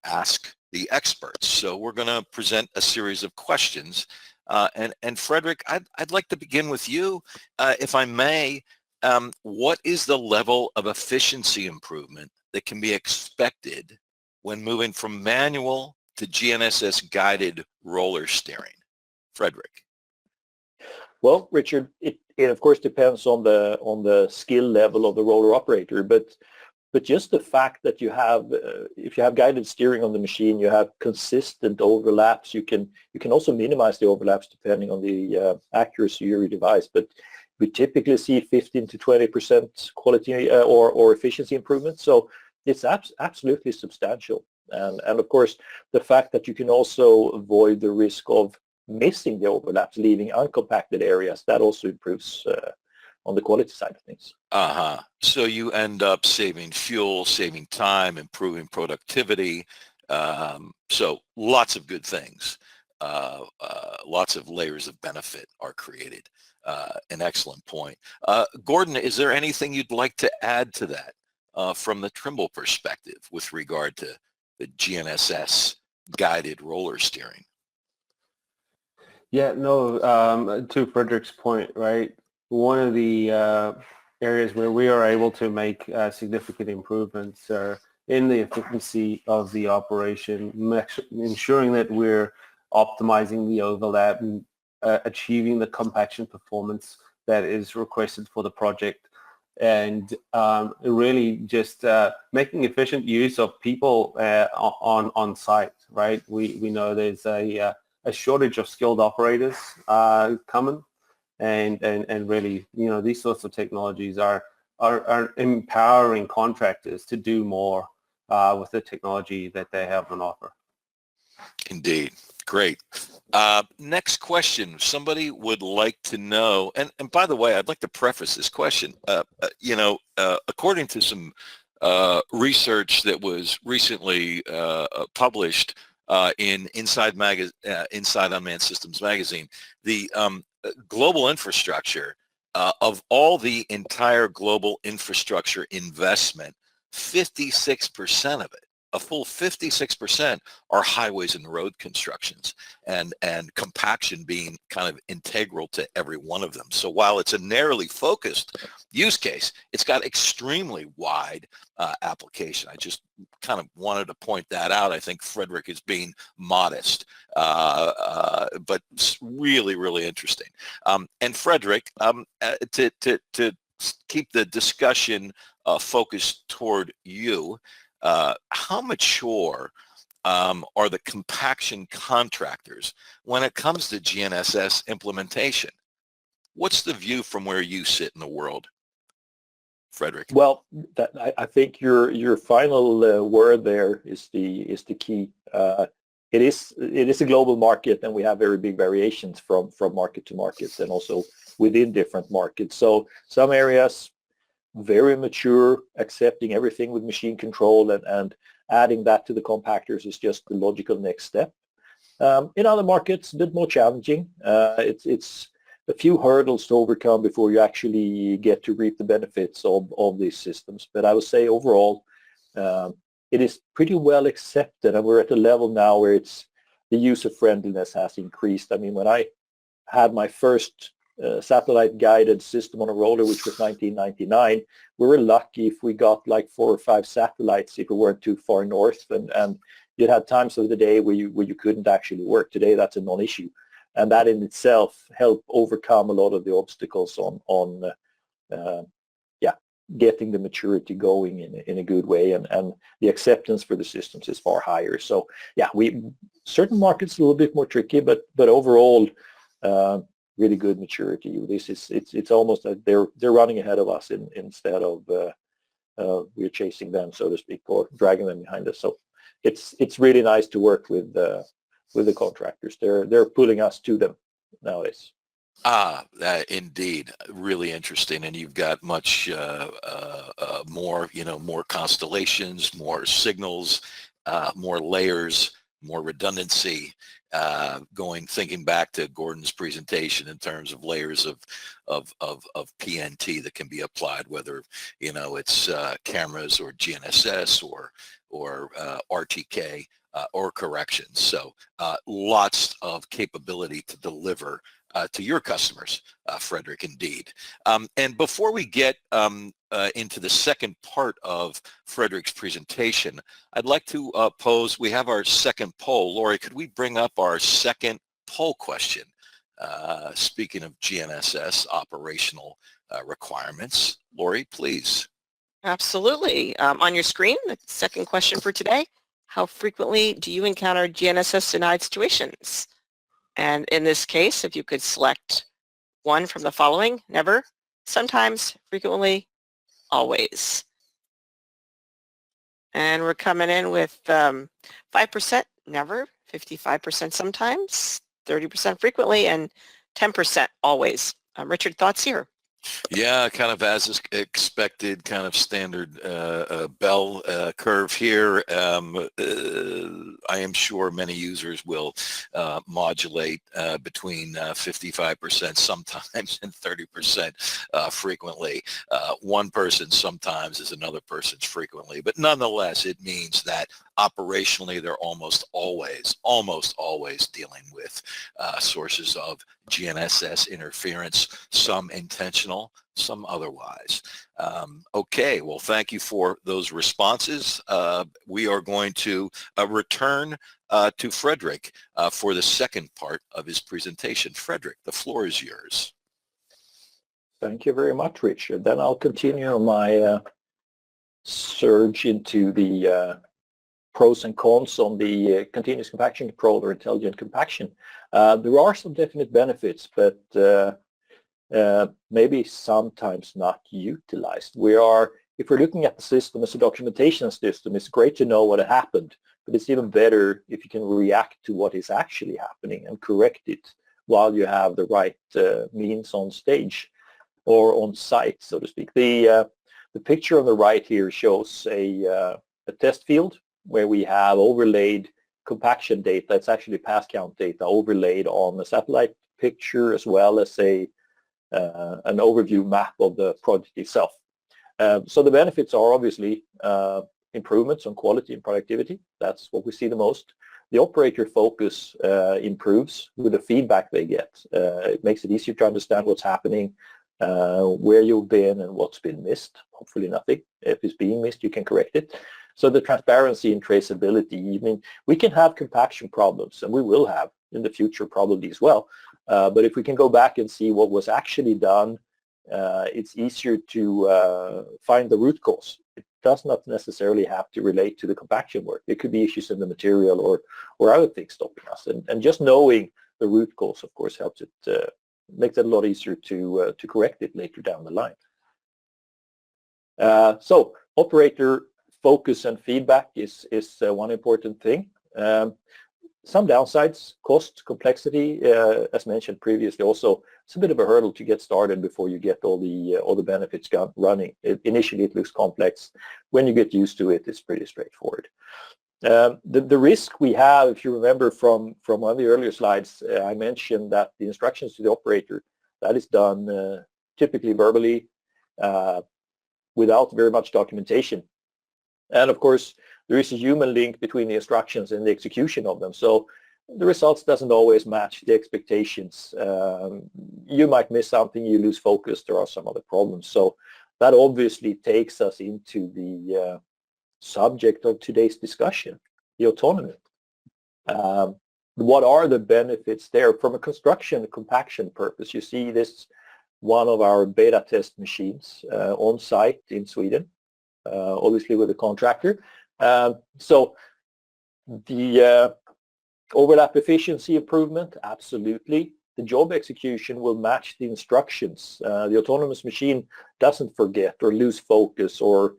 ask the experts. So we're going to present a series of questions. And Fredrik, I'd like to begin with you, if I may. What is the level of efficiency improvement that can be expected when moving from manual to GNSS guided roller steering? Fredrik. Well, Richard, it of course depends on the skill level of the roller operator, but just the fact that you have, if you have guided steering on the machine, you have consistent overlaps. You can also minimize the overlaps depending on the accuracy of your device. But we typically see 15 to 20% quality or efficiency improvement. So it's absolutely substantial. And of course, the fact that you can also avoid the risk of missing the overlaps, leaving uncompacted areas, that also improves on the quality side of things. So you end up saving fuel, saving time, improving productivity. So lots of good things. Lots of layers of benefit are created. An excellent point. Gordon, is there anything you'd like to add to that from the Trimble perspective with regard to the GNSS guided roller steering? Yeah, no, to Frederick's point, right? One of the areas where we are able to make significant improvements are in the efficiency of the operation, ensuring that we're optimizing the overlap and achieving the compaction performance that is requested for the project, and really just making efficient use of people on site, right? We know there's a shortage of skilled operators coming, and really, you know, these sorts of technologies are empowering contractors to do more with the technology that they have on offer. Indeed. Great. Next question. Somebody would like to know, and by the way, I'd like to preface this question. According to some research that was recently published in Inside Unmanned Systems magazine, the global infrastructure of all the entire global infrastructure investment, 56% of it, a full 56%, are highways and road constructions, and compaction being kind of integral to every one of them. So while it's a narrowly focused use case, it's got extremely wide application. I just kind of wanted to point that out. I think Frederick is being modest, but it's really, really interesting. And Frederick, to keep the discussion focused toward you, how mature are the compaction contractors when it comes to GNSS implementation? What's the view from where you sit in the world, Frederick? Well, I think your final word there is the key. It is a global market, and we have very big variations from market to market, and also within different markets. So some areas very mature, accepting everything with machine control, and adding that to the compactors is just the logical next step. In other markets, a bit more challenging. It's a few hurdles to overcome before you actually get to reap the benefits of these systems. But I would say overall, it is pretty well accepted, and we're at a level now where the user friendliness has increased. I mean, when I had my first satellite guided system on a roller, which was 1999, we were lucky if we got like 4 or 5 satellites if we weren't too far north, and you'd had times of the day where you couldn't actually work. Today that's a non-issue, and that in itself helped overcome a lot of the obstacles on getting the maturity going in a good way, and the acceptance for the systems is far higher. So yeah, certain markets a little bit more tricky, but overall really good maturity. It's almost like they're running ahead of us instead of we're chasing them, so to speak, or dragging them behind us. So it's really nice to work with the contractors. They're pulling us to them nowadays. Indeed, really interesting. And you've got much more, more constellations, more signals, more layers, more redundancy, thinking back to Gordon's presentation in terms of layers of PNT that can be applied, whether it's cameras or GNSS or RTK or corrections. So lots of capability to deliver to your customers, Frederick, indeed. And before we get into the second part of Frederick's presentation, I'd like to we have our second poll. Lori, could we bring up our second poll question? Speaking of GNSS operational requirements, Lori, please. Absolutely. On your screen, the second question for today: how frequently do you encounter GNSS denied situations? And in this case, if you could select one from the following: never, sometimes, frequently, always. And we're coming in with 5% never, 55% sometimes, 30% frequently, and 10% always. Richard, thoughts here? Yeah, kind of as expected, kind of standard bell curve here. I am sure many users will modulate between 55% sometimes and 30% frequently. One person sometimes is another person's frequently, but nonetheless, it means that operationally they're almost always dealing with sources of GNSS interference, some intentional, some otherwise. Okay, well, thank you for those responses. We are going to return to Frederick for the second part of his presentation. Frederick, the floor is yours. Thank you very much, Richard. Then I'll continue my surge into the pros and cons on the continuous compaction control or intelligent compaction. There are some definite benefits, but maybe sometimes not utilized. If we're looking at the system as a documentation system, it's great to know what happened, but it's even better if you can react to what is actually happening and correct it while you have the right means on stage or on site, so to speak. The picture on the right here shows a test field where we have overlaid compaction data. It's actually pass count data overlaid on the satellite picture as well as an overview map of the project itself. So the benefits are obviously improvements on quality and productivity. That's what we see the most. The operator focus improves with the feedback they get. It makes it easier to understand what's happening, where you've been and what's been missed. Hopefully nothing. If it's being missed, you can correct it. So the transparency and traceability, I mean, we can have compaction problems, and we will have in the future probably as well. But if we can go back and see what was actually done, it's easier to find the root cause. It does not necessarily have to relate to the compaction work. It could be issues in the material or other things stopping us. And just knowing the root cause, of course, helps it, makes it a lot easier to correct it later down the line. So operator focus and feedback is one important thing. Some downsides: cost, complexity, as mentioned previously. Also, it's a bit of a hurdle to get started before you get all the benefits running. Initially, it looks complex. When you get used to it, it's pretty straightforward. The risk we have, if you remember from one of the earlier slides, I mentioned that the instructions to the operator, that is done typically verbally without very much documentation. And of course, there is a human link between the instructions and the execution of them. So the results doesn't always match the expectations. You might miss something, you lose focus, there are some other problems. So that obviously takes us into the subject of today's discussion, the autonomy. What are the benefits there? From a construction compaction purpose, you see this one of our beta test machines on site in Sweden, obviously with a contractor. So the overlap efficiency improvement, absolutely. The job execution will match the instructions. The autonomous machine doesn't forget or lose focus or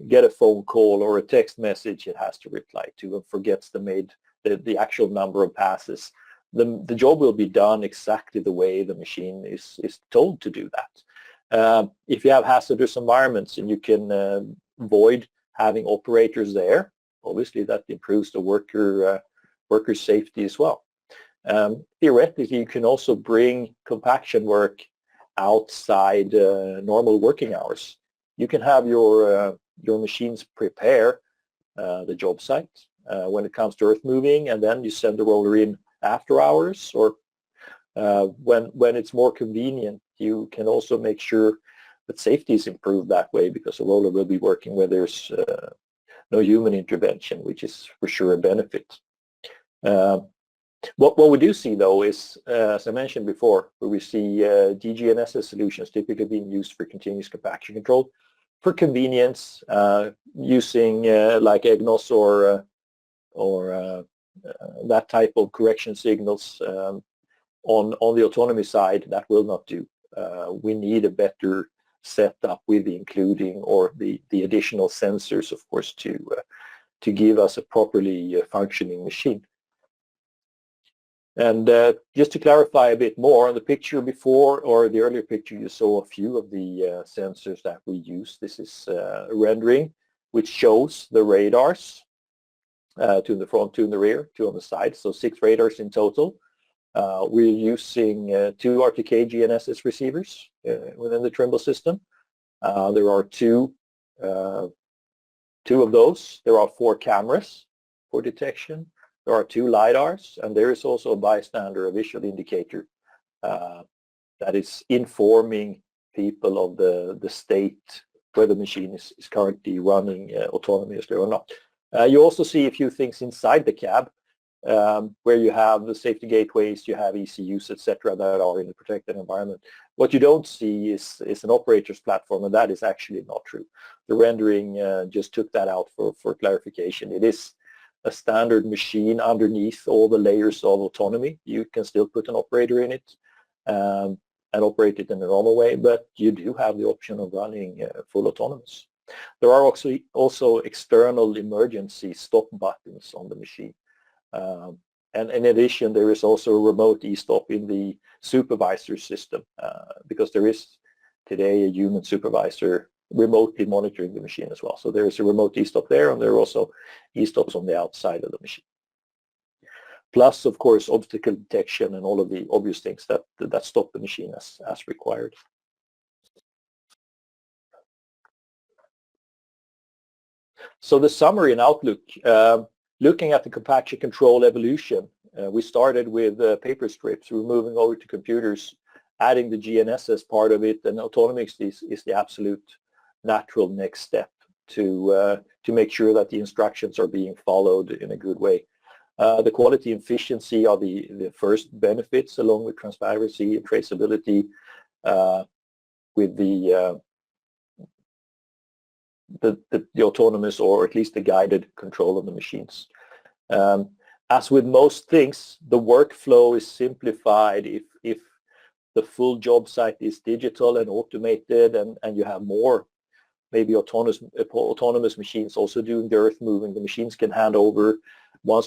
get a phone call or a text message it has to reply to and forgets the actual number of passes. The job will be done exactly the way the machine is told to do that. If you have hazardous environments and you can avoid having operators there, obviously that improves the worker safety as well. Theoretically, you can also bring compaction work outside normal working hours. You can have your machines prepare the job site when it comes to earth moving, and then you send the roller in after hours, or when it's more convenient, you can also make sure that safety is improved that way, because the roller will be working where there's no human intervention, which is for sure a benefit. What we do see, though, is, as I mentioned before, where we see GNSS solutions typically being used for continuous compaction control for convenience, using like EGNOS or that type of correction signals. On the autonomy side, that will not do. We need a better setup with the including or the additional sensors, of course, to give us a properly functioning machine. And just to clarify a bit more, on the picture before, or the earlier picture, you saw a few of the sensors that we use. This is a rendering which shows the radars, two in the front, two in the rear, two on the side, so 6 radars in total. We're using 2 RTK GNSS receivers within the Trimble system. There are two of those. There are 4 cameras for detection. There are 2 LiDARs, and there is also a bystander, a visual indicator that is informing people of the state where the machine is currently running autonomously or not. You also see a few things inside the cab where you have the safety gateways, you have ECUs, etc., that are in the protected environment. What you don't see is an operator's platform, and that is actually not true. The rendering just took that out for clarification. It is a standard machine underneath all the layers of autonomy. You can still put an operator in it and operate it in a normal way, but you do have the option of running full autonomous. There are also external emergency stop buttons on the machine. And in addition, there is also a remote e-stop in the supervisor system because there is today a human supervisor remotely monitoring the machine as well. So there is a remote e-stop there, and there are also e-stops on the outside of the machine. Plus, of course, obstacle detection and all of the obvious things that stop the machine as required. So the summary and outlook, looking at the compaction control evolution, we started with paper strips. We're moving over to computers, adding the GNSS part of it, and autonomy is the absolute natural next step to make sure that the instructions are being followed in a good way. The quality and efficiency are the first benefits, along with transparency and traceability with the autonomous, or at least the guided control of the machines. As with most things, the workflow is simplified if the full job site is digital and automated, and you have more maybe autonomous machines also doing the earth moving. The machines can hand over when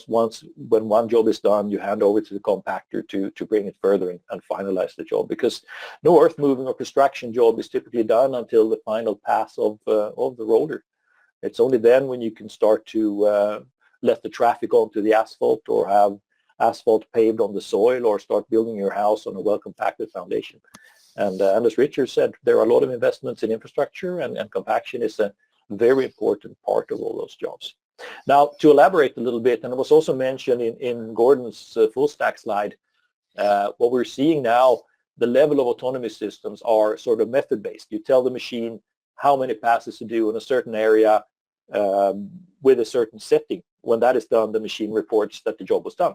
one job is done, you hand over to the compactor to bring it further and finalize the job, because no earth moving or construction job is typically done until the final pass of the roller. It's only then when you can start to let the traffic onto the asphalt, or have asphalt paved on the soil, or start building your house on a well compacted foundation. And as Richard said, there are a lot of investments in infrastructure, and compaction is a very important part of all those jobs. Now, to elaborate a little bit, and it was also mentioned in Gordon's full stack slide, what we're seeing now, the level of autonomy systems are sort of method-based. You tell the machine how many passes to do in a certain area with a certain setting. When that is done, the machine reports that the job was done.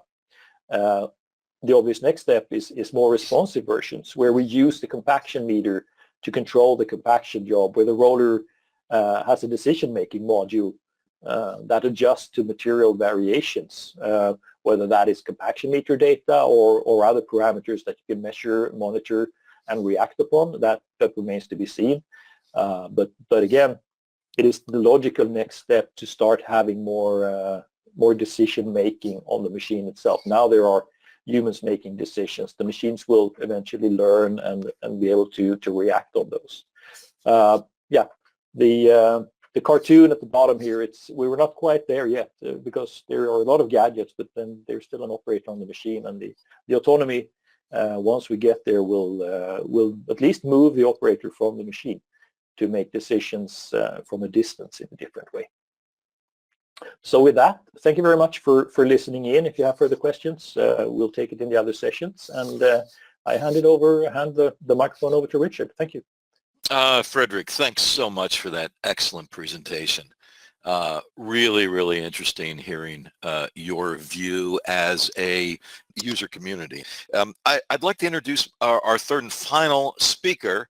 The obvious next step is more responsive versions, where we use the compaction meter to control the compaction job, where the roller has a decision-making module that adjusts to material variations, whether that is compaction meter data or other parameters that you can measure, monitor, and react upon. That remains to be seen. But again, it is the logical next step to start having more decision-making on the machine itself. Now there are humans making decisions. The machines will eventually learn and be able to react on those. Yeah, the cartoon at the bottom here, we were not quite there yet because there are a lot of gadgets, but then there's still an operator on the machine, and the autonomy, once we get there, will at least move the operator from the machine to make decisions from a distance in a different way. So with that, thank you very much for listening in. If you have further questions, we'll take it in the other sessions, and I hand the microphone over to Richard. Thank you. Fredrik, thanks so much for that excellent presentation. Really, really interesting hearing your view as a user community. I'd like to introduce our third and final speaker.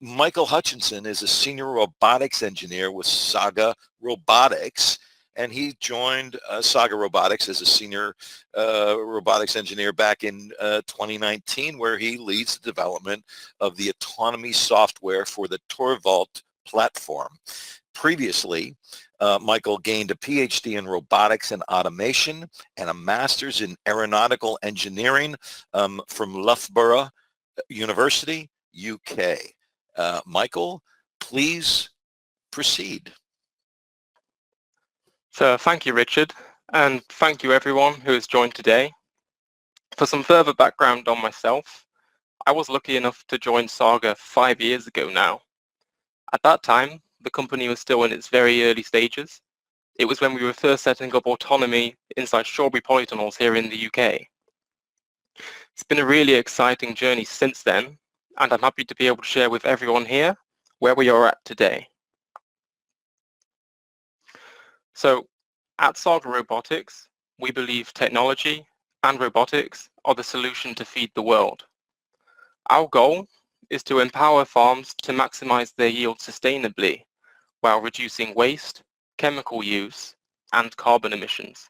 Michael Hutchinson is a senior robotics engineer with Saga Robotics, and he joined Saga Robotics as a senior robotics engineer back in 2019, where he leads the development of the autonomy software for the Torvald platform. Previously, Michael gained a PhD in robotics and automation and a master's in aeronautical engineering from Loughborough University, UK. Michael, please proceed. So thank you, Richard, and thank you everyone who has joined today. For some further background on myself, I was lucky enough to join Saga 5 years ago now. At that time, the company was still in its very early stages. It was when we were first setting up autonomy inside strawberry polytunnels here in the UK. It's been a really exciting journey since then, and I'm happy to be able to share with everyone here where we are at today. So, at Saga Robotics, we believe technology and robotics are the solution to feed the world. Our goal is to empower farms to maximize their yield sustainably while reducing waste, chemical use, and carbon emissions.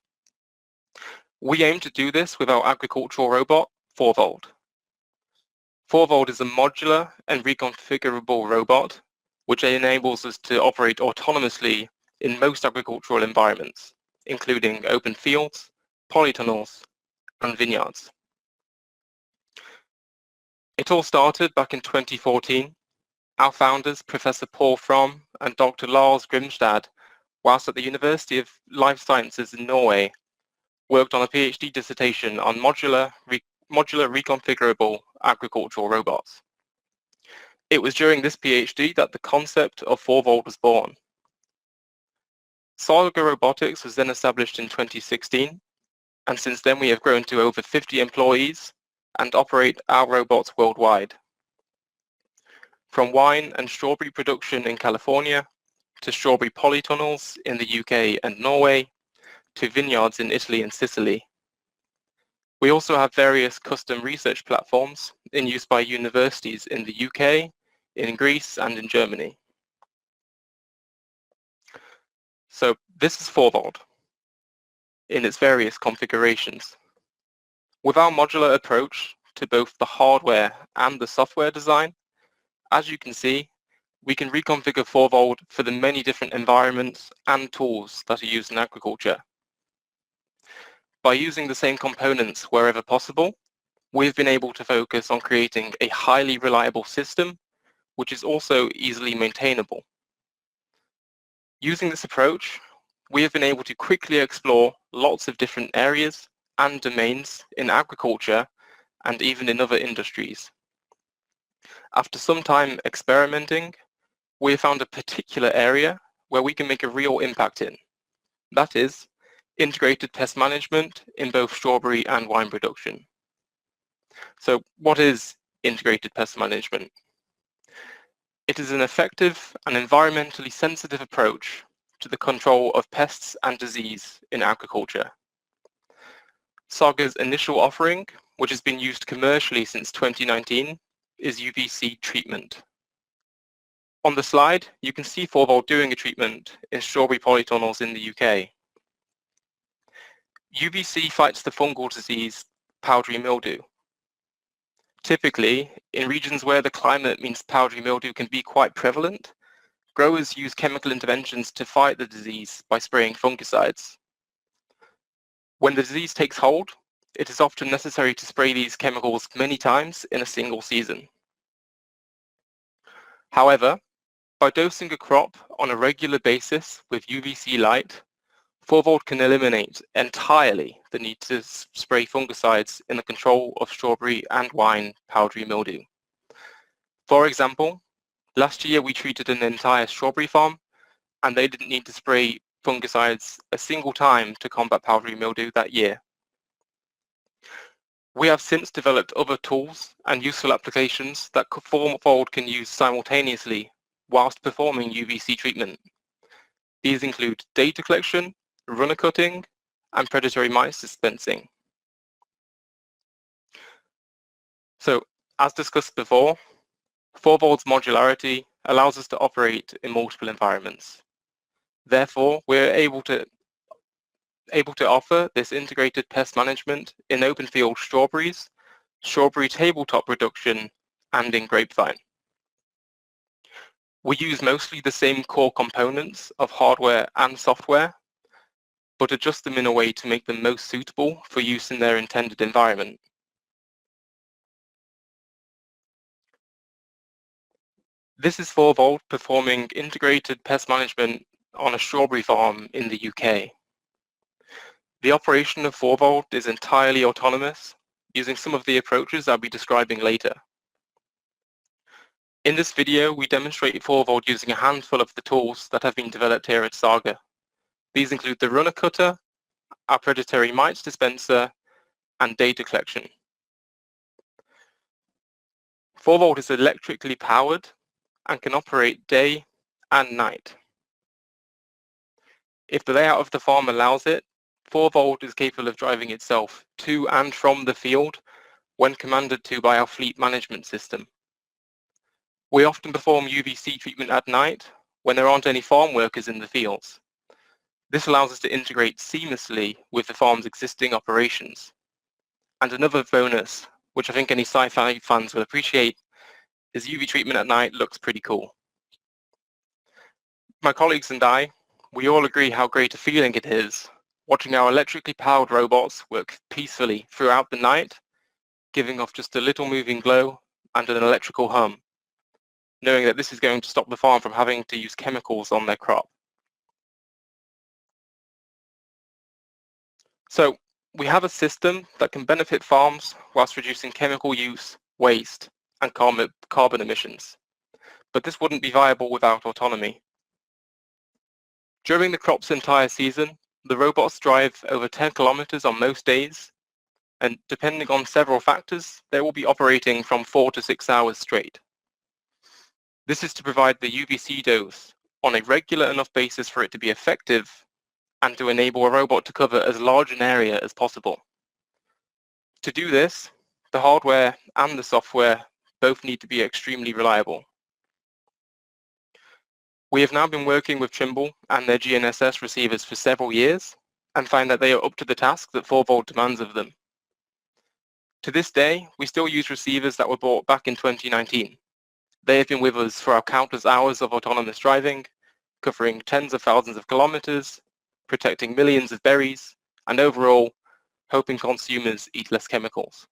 We aim to do this with our agricultural robot, Forvold. Forvold is a modular and reconfigurable robot which enables us to operate autonomously in most agricultural environments, including open fields, polytunnels, and vineyards. It all started back in 2014. Our founders, Professor Paul From and Dr. Lars Grimstad, whilst at the University of Life Sciences in Norway, worked on a PhD dissertation on modular reconfigurable agricultural robots. It was during this PhD that the concept of Forvold was born. Saga Robotics was then established in 2016, and since then we have grown to over 50 employees and operate our robots worldwide. From wine and strawberry production in California, to strawberry polytunnels in the UK and Norway, to vineyards in Italy and Sicily. We also have various custom research platforms in use by universities in the UK, in Greece, and in Germany. So this is Forvold in its various configurations. With our modular approach to both the hardware and the software design, as you can see, we can reconfigure Forvold for the many different environments and tools that are used in agriculture. By using the same components wherever possible, we've been able to focus on creating a highly reliable system, which is also easily maintainable. Using this approach, we have been able to quickly explore lots of different areas and domains in agriculture and even in other industries. After some time experimenting, we have found a particular area where we can make a real impact in. That is, integrated pest management in both strawberry and wine production. So what is integrated pest management? It is an effective and environmentally sensitive approach to the control of pests and disease in agriculture. Saga's initial offering, which has been used commercially since 2019, is UVC treatment. On the slide, you can see Forvold doing a treatment in strawberry polytunnels in the UK. UVC fights the fungal disease powdery mildew. Typically, in regions where the climate means powdery mildew can be quite prevalent, growers use chemical interventions to fight the disease by spraying fungicides. When the disease takes hold, it is often necessary to spray these chemicals many times in a single season. However, by dosing a crop on a regular basis with UVC light, Forvold can eliminate entirely the need to spray fungicides in the control of strawberry and wine powdery mildew. For example, last year we treated an entire strawberry farm and they didn't need to spray fungicides a single time to combat powdery mildew that year. We have since developed other tools and useful applications that Forvold can use simultaneously whilst performing UVC treatment. These include data collection, runner cutting, and predatory mice dispensing. So, as discussed before, Forvold's modularity allows us to operate in multiple environments. Therefore, we're able to offer this integrated pest management in open field strawberries, strawberry tabletop production, and in grapevine. We use mostly the same core components of hardware and software, but adjust them in a way to make them most suitable for use in their intended environment. This is 4Volt performing integrated pest management on a strawberry farm in the UK. The operation of 4Volt is entirely autonomous, using some of the approaches I'll be describing later. In this video, we demonstrate 4Volt using a handful of the tools that have been developed here at Saga. These include the runner cutter, our predatory mites dispenser, and data collection. 4Volt is electrically powered and can operate day and night. If the layout of the farm allows it, 4Volt is capable of driving itself to and from the field when commanded to by our fleet management system. We often perform UVC treatment at night when there aren't any farm workers in the fields. This allows us to integrate seamlessly with the farm's existing operations. And another bonus, which I think any sci-fi fans will appreciate, is UV treatment at night looks pretty cool. My colleagues and I, we all agree how great a feeling it is watching our electrically powered robots work peacefully throughout the night, giving off just a little moving glow and an electrical hum, knowing that this is going to stop the farm from having to use chemicals on their crop. So we have a system that can benefit farms whilst reducing chemical use, waste, and carbon emissions. But this wouldn't be viable without autonomy. During the crop's entire season, the robots drive over 10 kilometers on most days, and depending on several factors, they will be operating from 4 to 6 hours straight. This is to provide the UVC dose on a regular enough basis for it to be effective and to enable a robot to cover as large an area as possible. To do this, the hardware and the software both need to be extremely reliable. We have now been working with Trimble and their GNSS receivers for several years and find that they are up to the task that 4Volt demands of them. To this day, we still use receivers that were bought back in 2019. They have been with us for our countless hours of autonomous driving, covering tens of thousands of kilometers, protecting millions of berries, and overall, helping consumers eat less chemicals.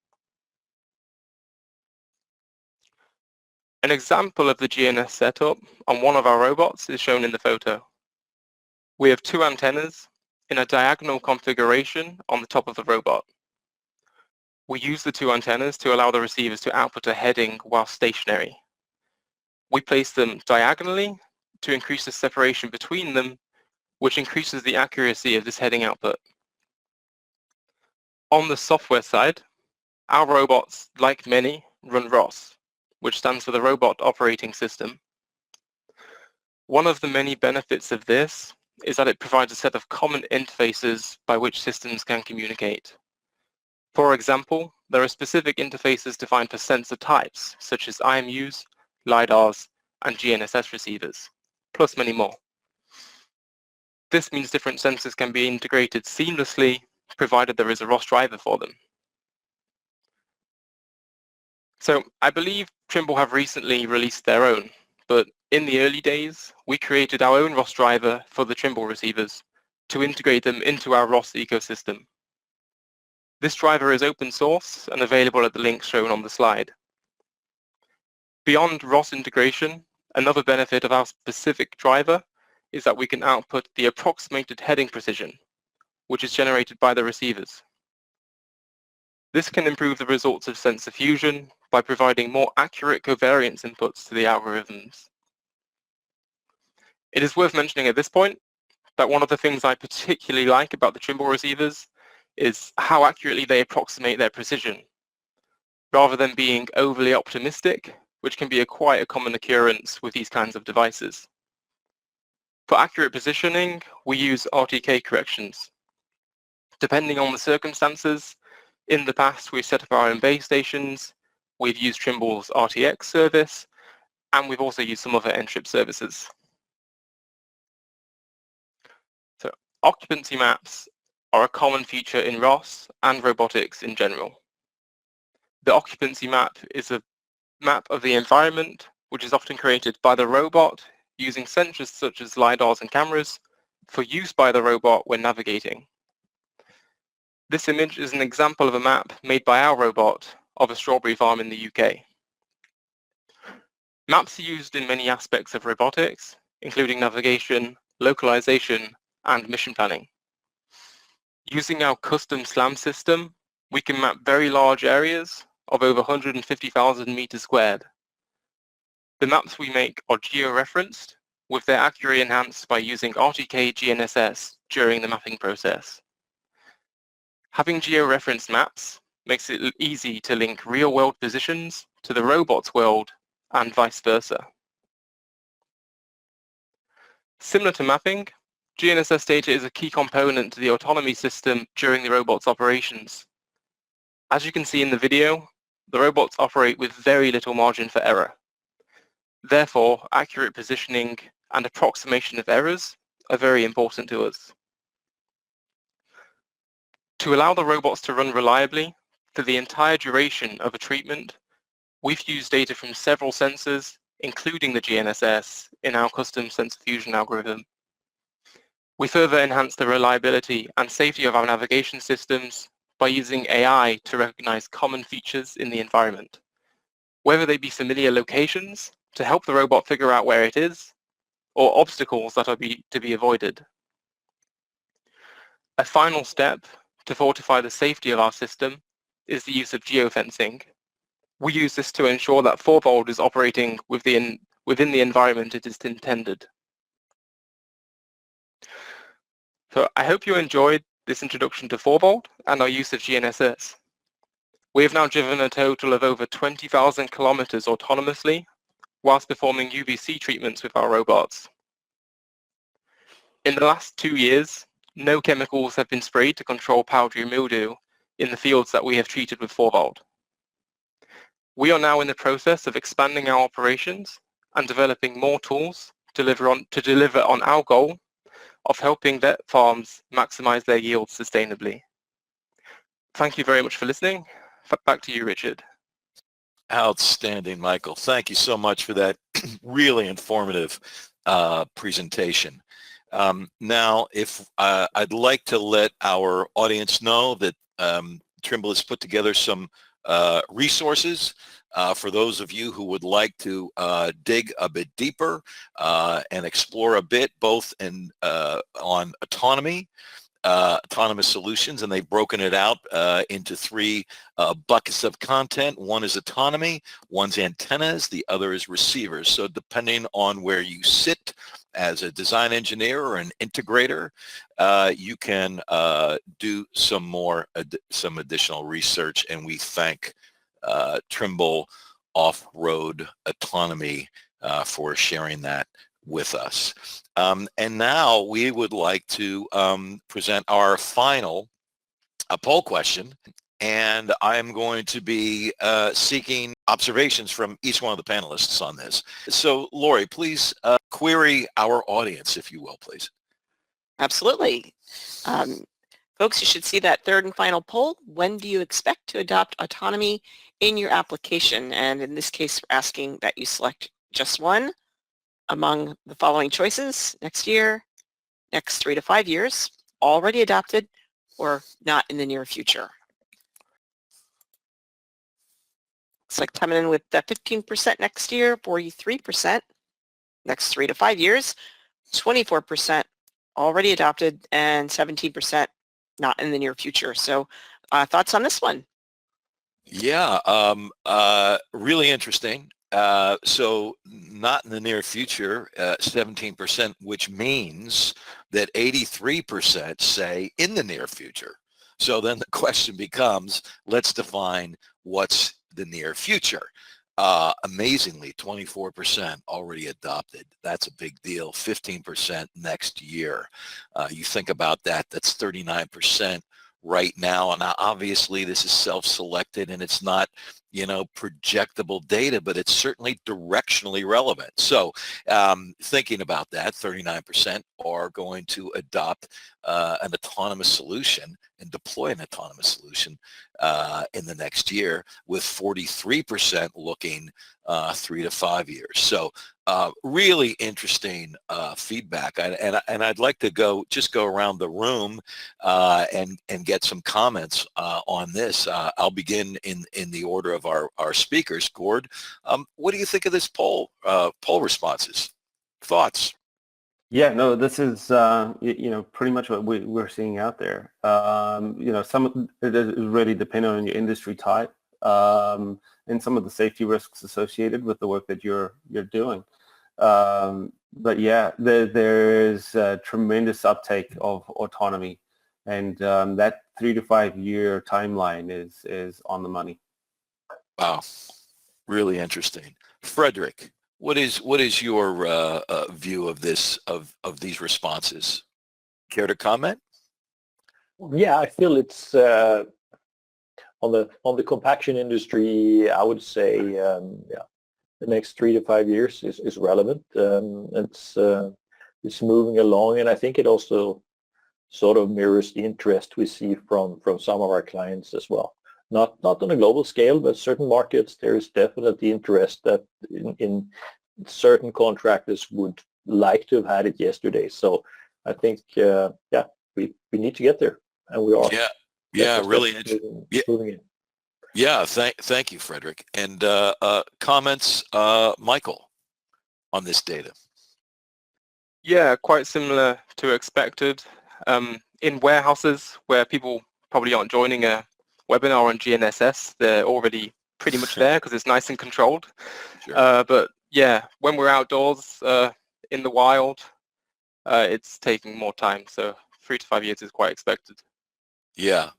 An example of the GNSS setup on one of our robots is shown in the photo. We have 2 antennas in a diagonal configuration on the top of the robot. We use the 2 antennas to allow the receivers to output a heading while stationary. We place them diagonally to increase the separation between them, which increases the accuracy of this heading output. On the software side, our robots, like many, run ROS, which stands for the Robot Operating System. One of the many benefits of this is that it provides a set of common interfaces by which systems can communicate. For example, there are specific interfaces defined for sensor types, such as IMUs, LiDARs, and GNSS receivers, plus many more. This means different sensors can be integrated seamlessly, provided there is a ROS driver for them. So I believe Trimble have recently released their own, but in the early days, we created our own ROS driver for the Trimble receivers to integrate them into our ROS ecosystem. This driver is open source and available at the links shown on the slide. Beyond ROS integration, another benefit of our specific driver is that we can output the approximated heading precision, which is generated by the receivers. This can improve the results of sensor fusion by providing more accurate covariance inputs to the algorithms. It is worth mentioning at this point that one of the things I particularly like about the Trimble receivers is how accurately they approximate their precision, rather than being overly optimistic, which can be quite a common occurrence with these kinds of devices. For accurate positioning, we use RTK corrections. Depending on the circumstances, in the past we've set up our own base stations, we've used Trimble's RTX service, and we've also used some other Ntrip services. So occupancy maps are a common feature in ROS and robotics in general. The occupancy map is a map of the environment which is often created by the robot using sensors such as LiDARs and cameras for use by the robot when navigating. This image is an example of a map made by our robot of a strawberry farm in the UK. Maps are used in many aspects of robotics, including navigation, localization, and mission planning. Using our custom SLAM system, we can map very large areas of over 150,000 meters squared. The maps we make are geo-referenced, with their accuracy enhanced by using RTK GNSS during the mapping process. Having geo-referenced maps makes it easy to link real-world positions to the robot's world and vice versa. Similar to mapping, GNSS data is a key component to the autonomy system during the robot's operations. As you can see in the video, the robots operate with very little margin for error. Therefore, accurate positioning and approximation of errors are very important to us. To allow the robots to run reliably for the entire duration of a treatment, we've used data from several sensors, including the GNSS, in our custom sensor fusion algorithm. We further enhance the reliability and safety of our navigation systems by using AI to recognize common features in the environment, whether they be familiar locations to help the robot figure out where it is, or obstacles that are to be avoided. A final step to fortify the safety of our system is the use of geofencing. We use this to ensure that Forvold is operating within the environment it is intended. So I hope you enjoyed this introduction to Forvold and our use of GNSS. We have now driven a total of over 20,000 kilometers autonomously whilst performing UVC treatments with our robots. In the last 2 years, no chemicals have been sprayed to control powdery mildew in the fields that we have treated with Forvold. We are now in the process of expanding our operations and developing more tools to deliver on our goal of helping vet farms maximize their yields sustainably. Thank you very much for listening. Back to you, Richard. Outstanding, Michael. Thank you so much for that really informative presentation. Now, if I'd like to let our audience know that Trimble has put together some resources for those of you who would like to dig a bit deeper and explore a bit both on autonomous solutions, and they've broken it out into 3 buckets of content. One is autonomy, one's antennas, the other is receivers. So depending on where you sit as a design engineer or an integrator, you can do some additional research, and we thank Trimble Off-Road Autonomy for sharing that with us. And now we would like to present our final poll question, and I'm going to be seeking observations from each one of the panelists on this. So Lori, please query our audience, if you will, please. Absolutely. Folks, you should see that third and final poll. When do you expect to adopt autonomy in your application? And in this case, we're asking that you select just one among the following choices: next year, next 3 to 5 years, already adopted, or not in the near future. Looks like coming in with 15% next year, 43% next 3 to 5 years, 24% already adopted, and 17% not in the near future. So thoughts on this one? Yeah, really interesting. So not in the near future, 17%, which means that 83% say in the near future. So then the question becomes, let's define what's the near future. Amazingly, 24% already adopted. That's a big deal. 15% next year. You think about that, that's 39% right now. And obviously this is self-selected, and it's not projectable data, but it's certainly directionally relevant. So thinking about that, 39% are going to adopt an autonomous solution and deploy an autonomous solution in the next year, with 43% looking 3 to 5 years. So really interesting feedback, and I'd like to go around the room and get some comments on this. I'll begin in the order of our speakers. Gord, what do you think of this poll responses? Thoughts? Yeah, no, this is pretty much what we're seeing out there. Some of it is really dependent on your industry type and some of the safety risks associated with the work that you're doing. But yeah, there is a tremendous uptake of autonomy, and that 3 to 5 year timeline is on the money. Wow, really interesting. Frederick, what is your view of these responses? Care to comment? Yeah, I feel it's on the compaction industry. I would say the next 3 to 5 years is relevant. It's moving along, and I think it also sort of mirrors the interest we see from some of our clients as well. Not on a global scale, but certain markets, there is definitely interest that in certain contractors would like to have had it yesterday. So I think, we need to get there, and we are. Yeah, really moving in. Yeah, thank you, Frederick. And comments, Michael, on this data? Yeah, quite similar to expected. In warehouses where people probably aren't joining a webinar on GNSS, they're already pretty much there because it's nice and controlled. Sure. But yeah, when we're outdoors in the wild, it's taking more time. So 3 to 5 years is quite expected. Yeah,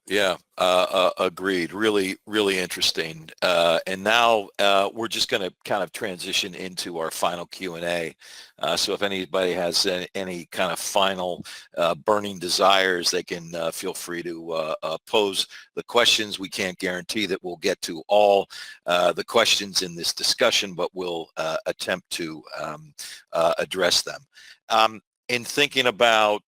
agreed. Really, really interesting. And now we're just going to kind of transition into our final Q&A. So if anybody has any kind of final burning desires, they can feel free to pose the questions. We can't guarantee that we'll get to all the questions in this discussion, but we'll attempt to address them. In thinking about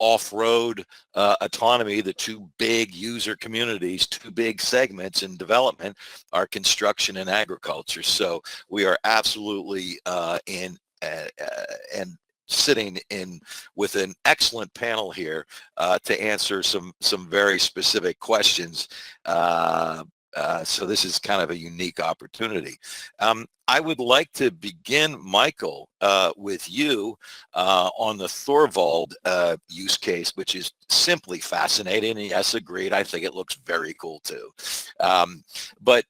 off-road autonomy, the two big user communities, two big segments in development are construction and agriculture. So we are absolutely sitting in with an excellent panel here to answer some very specific questions. So this is kind of a unique opportunity. I would like to begin, Michael, with you on the Thorvald use case, which is simply fascinating. And yes, agreed. I think it looks very cool too. But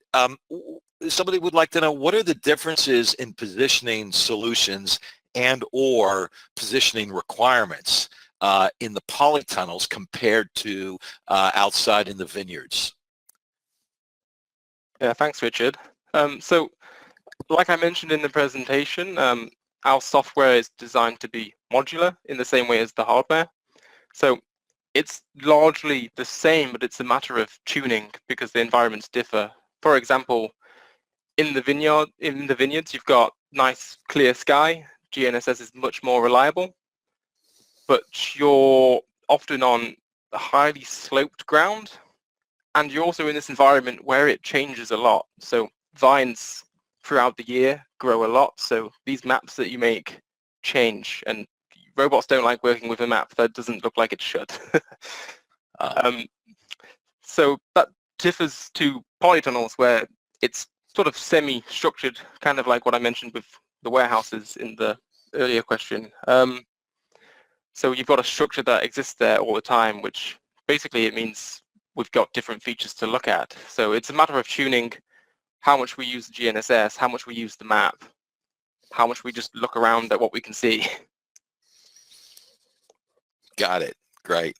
somebody would like to know, what are the differences in positioning solutions and or positioning requirements in the polytunnels compared to outside in the vineyards? Yeah, thanks, Richard. So like I mentioned in the presentation, our software is designed to be modular in the same way as the hardware. So it's largely the same, but it's a matter of tuning because the environments differ. For example, in the vineyards, you've got nice clear sky. GNSS is much more reliable, but you're often on a highly sloped ground, and you're also in this environment where it changes a lot. So vines throughout the year grow a lot. So these maps that you make change, and robots don't like working with a map that doesn't look like it should. So that differs to polytunnels where it's sort of semi-structured, kind of like what I mentioned with the warehouses in the earlier question. So you've got a structure that exists there all the time, which basically it means we've got different features to look at. So it's a matter of tuning how much we use the GNSS, how much we use the map, how much we just look around at what we can see. Got it. Great.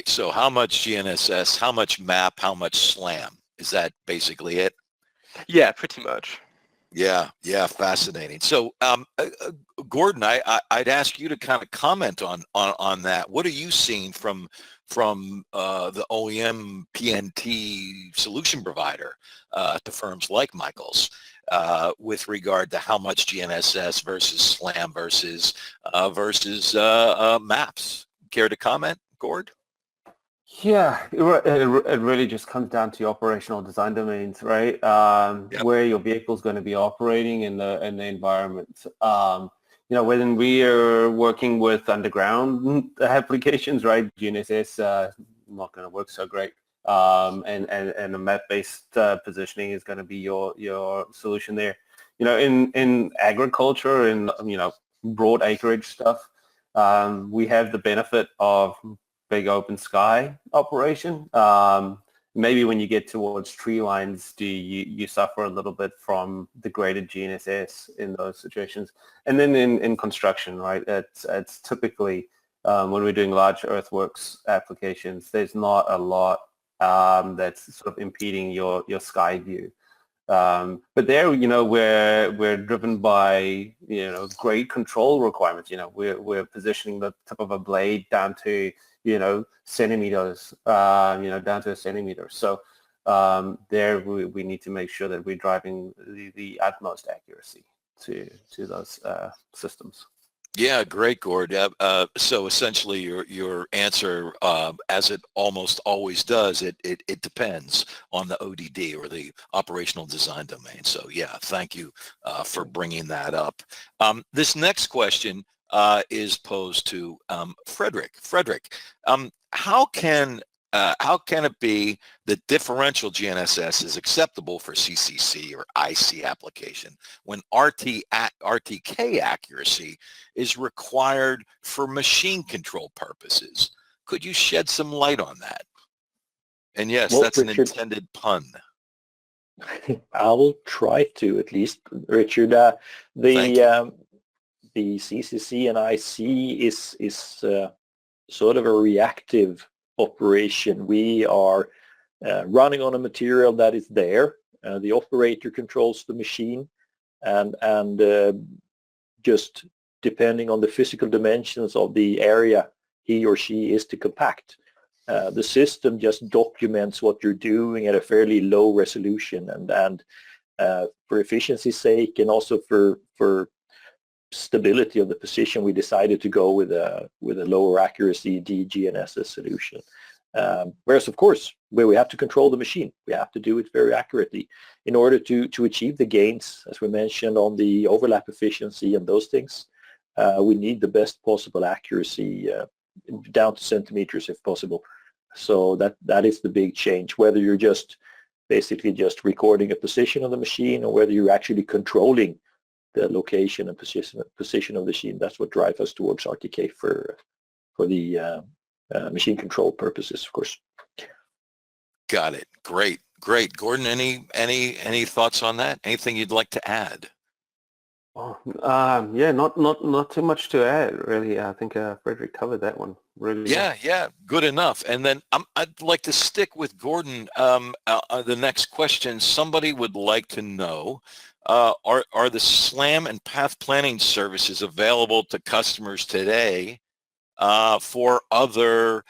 So how much GNSS, how much map, how much SLAM? Is that basically it? Yeah, pretty much. Yeah, fascinating. So, Gordon, I'd ask you to kind of comment on that. What are you seeing from the OEM PNT solution provider to firms like Michael's with regard to how much GNSS versus SLAM versus maps. Care to comment, Gord? Yeah, it really just comes down to operational design domains, right? Yep. Where your vehicle is going to be operating in the environment. When we are working with underground applications, right, GNSS not going to work so great, and a map-based positioning is going to be your solution there. In agriculture and broad acreage stuff, we have the benefit of big open sky operation. Maybe when you get towards tree lines, you suffer a little bit from degraded GNSS in those situations. And then in construction, right, it's typically when we're doing large earthworks applications, there's not a lot that's sort of impeding your sky view. But there, we're driven by, great control requirements. We're positioning the tip of a blade down to, centimeters, down to a centimeter. So there we need to make sure that we're driving the utmost accuracy to those systems. Yeah, great, Gord. So essentially your answer, as it almost always does, it depends on the ODD or the operational design domain. So yeah, thank you for bringing that up. This next question is posed to Frederick. Frederick, how can it be that differential GNSS is acceptable for CCC or IC application when RTK accuracy is required for machine control purposes? Could you shed some light on that? And yes, well, that's Richard, an intended pun. I will try to, at least, Richard. The CCC and IC is sort of a reactive operation. We are running on a material that is there. The operator controls the machine, and just depending on the physical dimensions of the area he or she is to compact, the system just documents what you're doing at a fairly low resolution, and for efficiency's sake and also for stability of the position, we decided to go with a lower accuracy DGNSS solution. Whereas, of course, where we have to control the machine, we have to do it very accurately in order to achieve the gains, as we mentioned, on the overlap efficiency and those things. We need the best possible accuracy down to centimeters if possible. So that is the big change, whether you're just basically just recording a position of the machine or whether you're actually controlling the location and position of the machine. That's what drives us towards RTK for the machine control purposes, of course. Got it. Great. Gordon, any thoughts on that? Anything you'd like to add? Yeah, not too much to add, really. I think Frederick covered that one really. Yeah, good enough. And then I'd like to stick with Gordon. The next question, somebody would like to know, are the SLAM and path planning services available to customers today for other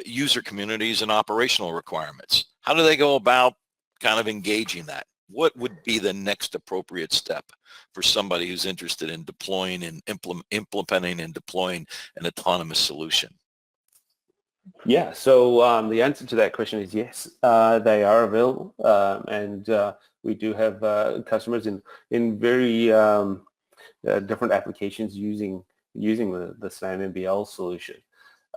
user communities and operational requirements? How do they go about kind of engaging that? What would be the next appropriate step for somebody who's interested in deploying and implementing and deploying an autonomous solution? Yeah, so the answer to that question is yes, they are available, and we do have customers in very different applications using the SLAM MBL solution.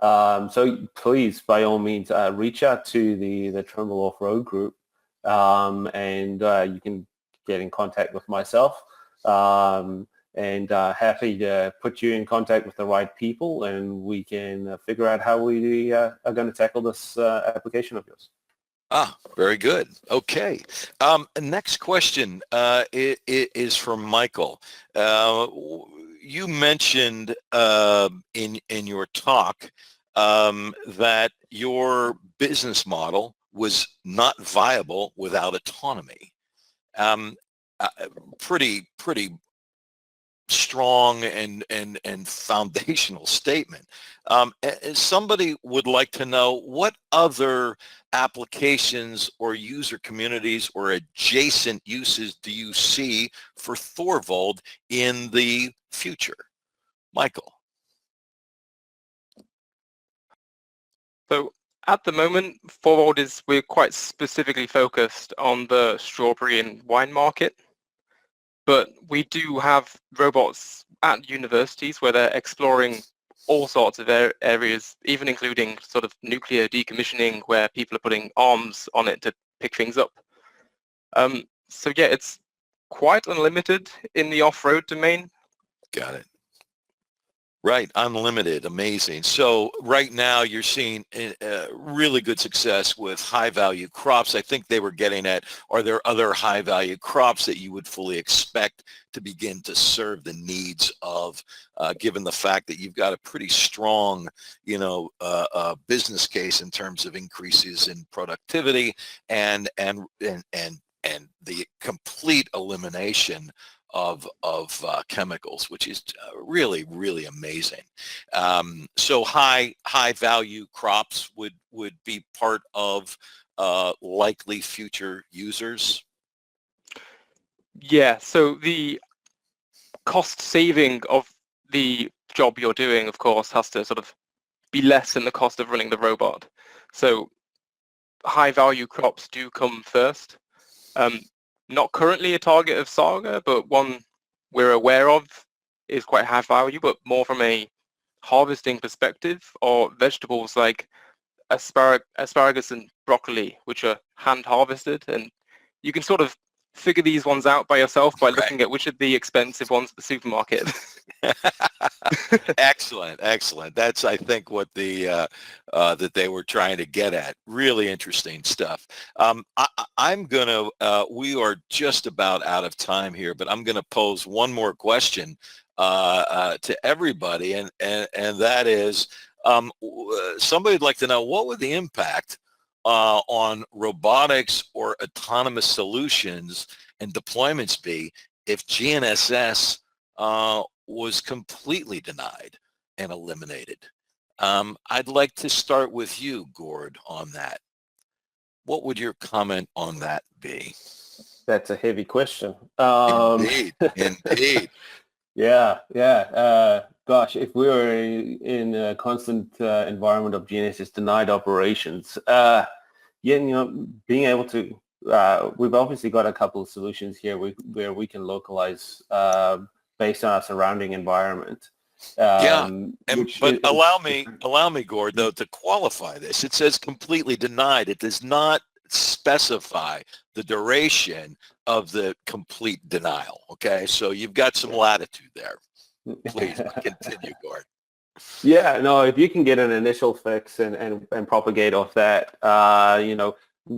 So please, by all means, reach out to the Trimble Off-Road group, and you can get in contact with myself, and happy to put you in contact with the right people, and we can figure out how we are going to tackle this application of yours. Very good. Okay. Next question is from Michael. You mentioned in your talk that your business model was not viable without autonomy. Pretty strong and foundational statement. Somebody would like to know what other applications or user communities or adjacent uses do you see for Thorvald in the future? Michael. So at the moment, Thorvald we're quite specifically focused on the strawberry and wine market, but we do have robots at universities where they're exploring all sorts of areas, even including sort of nuclear decommissioning, where people are putting arms on it to pick things up. So yeah, it's quite unlimited in the off-road domain. Got it. Right, unlimited, amazing. So right now you're seeing really good success with high-value crops. I think they were getting at, are there other high-value crops that you would fully expect to begin to serve the needs of, given the fact that you've got a pretty strong, business case in terms of increases in productivity and the complete elimination of chemicals, which is really, really amazing. So high value crops would be part of likely future users. Yeah, so the cost saving of the job you're doing, of course, has to sort of be less than the cost of running the robot. So high value crops do come first. Not currently a target of Saga, but one we're aware of is quite high value, but more from a harvesting perspective, or vegetables like asparagus and broccoli, which are hand harvested, and you can sort of figure these ones out by yourself by looking at which are the expensive ones at the supermarket. Excellent. That's, I think, what that they were trying to get at. Really interesting stuff. We are just about out of time here, but I'm going to pose one more question to everybody, and that is, somebody would like to know, what would the impact on robotics or autonomous solutions and deployments be if GNSS was completely denied and eliminated? I'd like to start with you, Gord, on that. What would your comment on that be? That's a heavy question. Indeed. Yeah. Gosh, if we were in a constant environment of GNSS denied operations, being able to, we've obviously got a couple of solutions here where we can localize based on our surrounding environment. Allow me, Gord, though, to qualify this. It says completely denied. It does not specify the duration of the complete denial. Okay, so you've got some latitude there. Please continue, Gord. Yeah, no, if you can get an initial fix and propagate off that,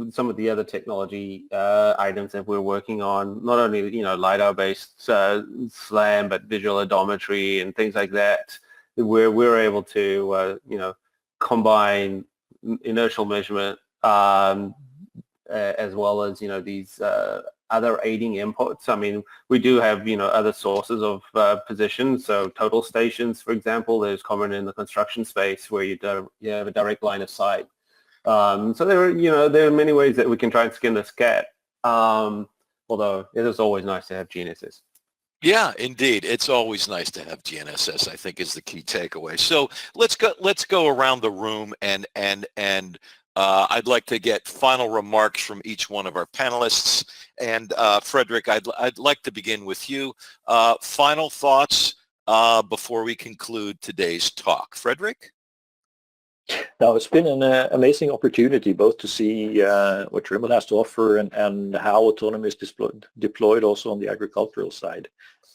some of the other technology items that we're working on, not only, LiDAR-based SLAM, but visual odometry and things like that, where we're able to, combine inertial measurement as well as, these other aiding inputs. I mean, we do have, other sources of position. So total stations, for example, there's common in the construction space where you have a direct line of sight. So there are many ways that we can try and skin this cat. Although it is always nice to have GNSS. Yeah, indeed. It's always nice to have GNSS, I think, is the key takeaway. So let's go around the room and I'd like to get final remarks from each one of our panelists. And Frederick, I'd like to begin with you. Final thoughts before we conclude today's talk. Frederick? Now, it's been an amazing opportunity both to see what Trimble has to offer and how autonomy is deployed also on the agricultural side.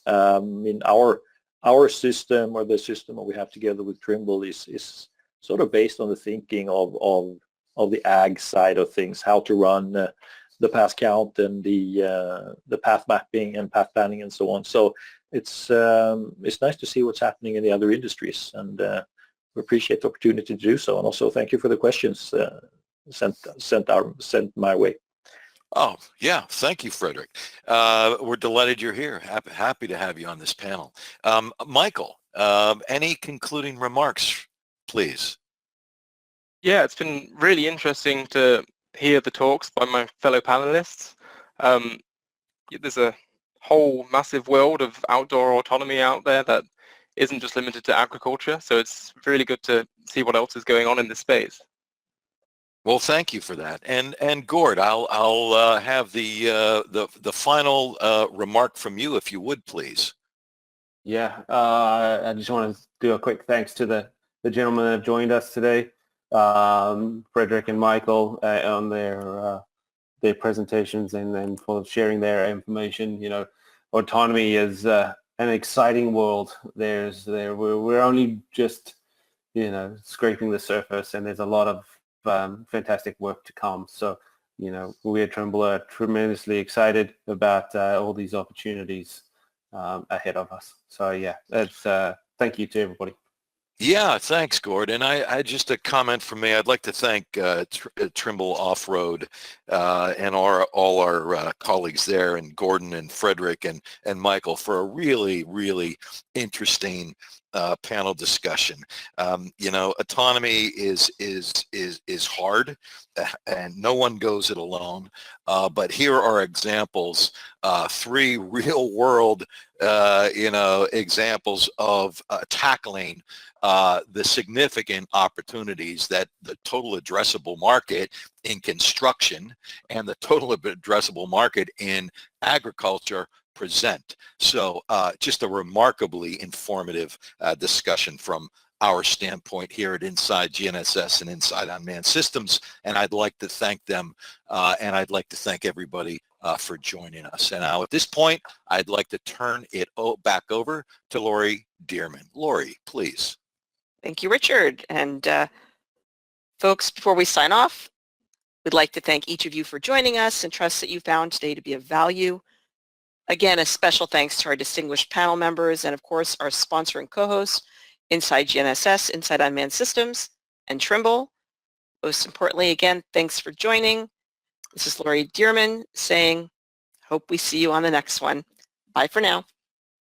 Our system, or the system that we have together with Trimble, is sort of based on the thinking of the ag side of things, how to run the path count and the path mapping and path planning and so on. So it's nice to see what's happening in the other industries, and we appreciate the opportunity to do so. And also thank you for the questions sent my way. Oh, yeah. Thank you, Frederick. We're delighted you're here. Happy to have you on this panel. Michael, any concluding remarks, please? Yeah, it's been really interesting to hear the talks by my fellow panelists. There's a whole massive world of outdoor autonomy out there that isn't just limited to agriculture, so it's really good to see what else is going on in this space. Well, thank you for that. And Gord, I'll have the final remark from you, if you would, please. Yeah, I just want to do a quick thanks to the gentlemen that have joined us today, Frederick and Michael, on their presentations and then for sharing their information. You know, autonomy is an exciting world. We're only just, you know, scraping the surface, and there's a lot of fantastic work to come. So, you know, we at Trimble are tremendously excited about all these opportunities ahead of us. So yeah, that's thank you to everybody. Yeah, thanks, Gord. And I just a comment from me. I'd like to thank Trimble Off-Road and all our colleagues there, and Gordon and Frederick and Michael for a really, really interesting panel discussion. You know, autonomy is hard, and no one goes it alone. But here are examples, 3 real-world, you know, examples of tackling the significant opportunities that the total addressable market in construction and the total addressable market in agriculture present. So just a remarkably informative discussion from our standpoint here at Inside GNSS and Inside Unmanned Systems, and I'd like to thank them, and I'd like to thank everybody for joining us. And now at this point, I'd like to turn it back over to Lori Dearman. Lori, please. Thank you, Richard. And folks, before we sign off, we'd like to thank each of you for joining us and trust that you found today to be of value. Again, a special thanks to our distinguished panel members and, of course, our sponsor and co-hosts, Inside GNSS, Inside Unmanned Systems, and Trimble. Most importantly, again, thanks for joining. This is Lori Dearman saying, hope we see you on the next one. Bye for now.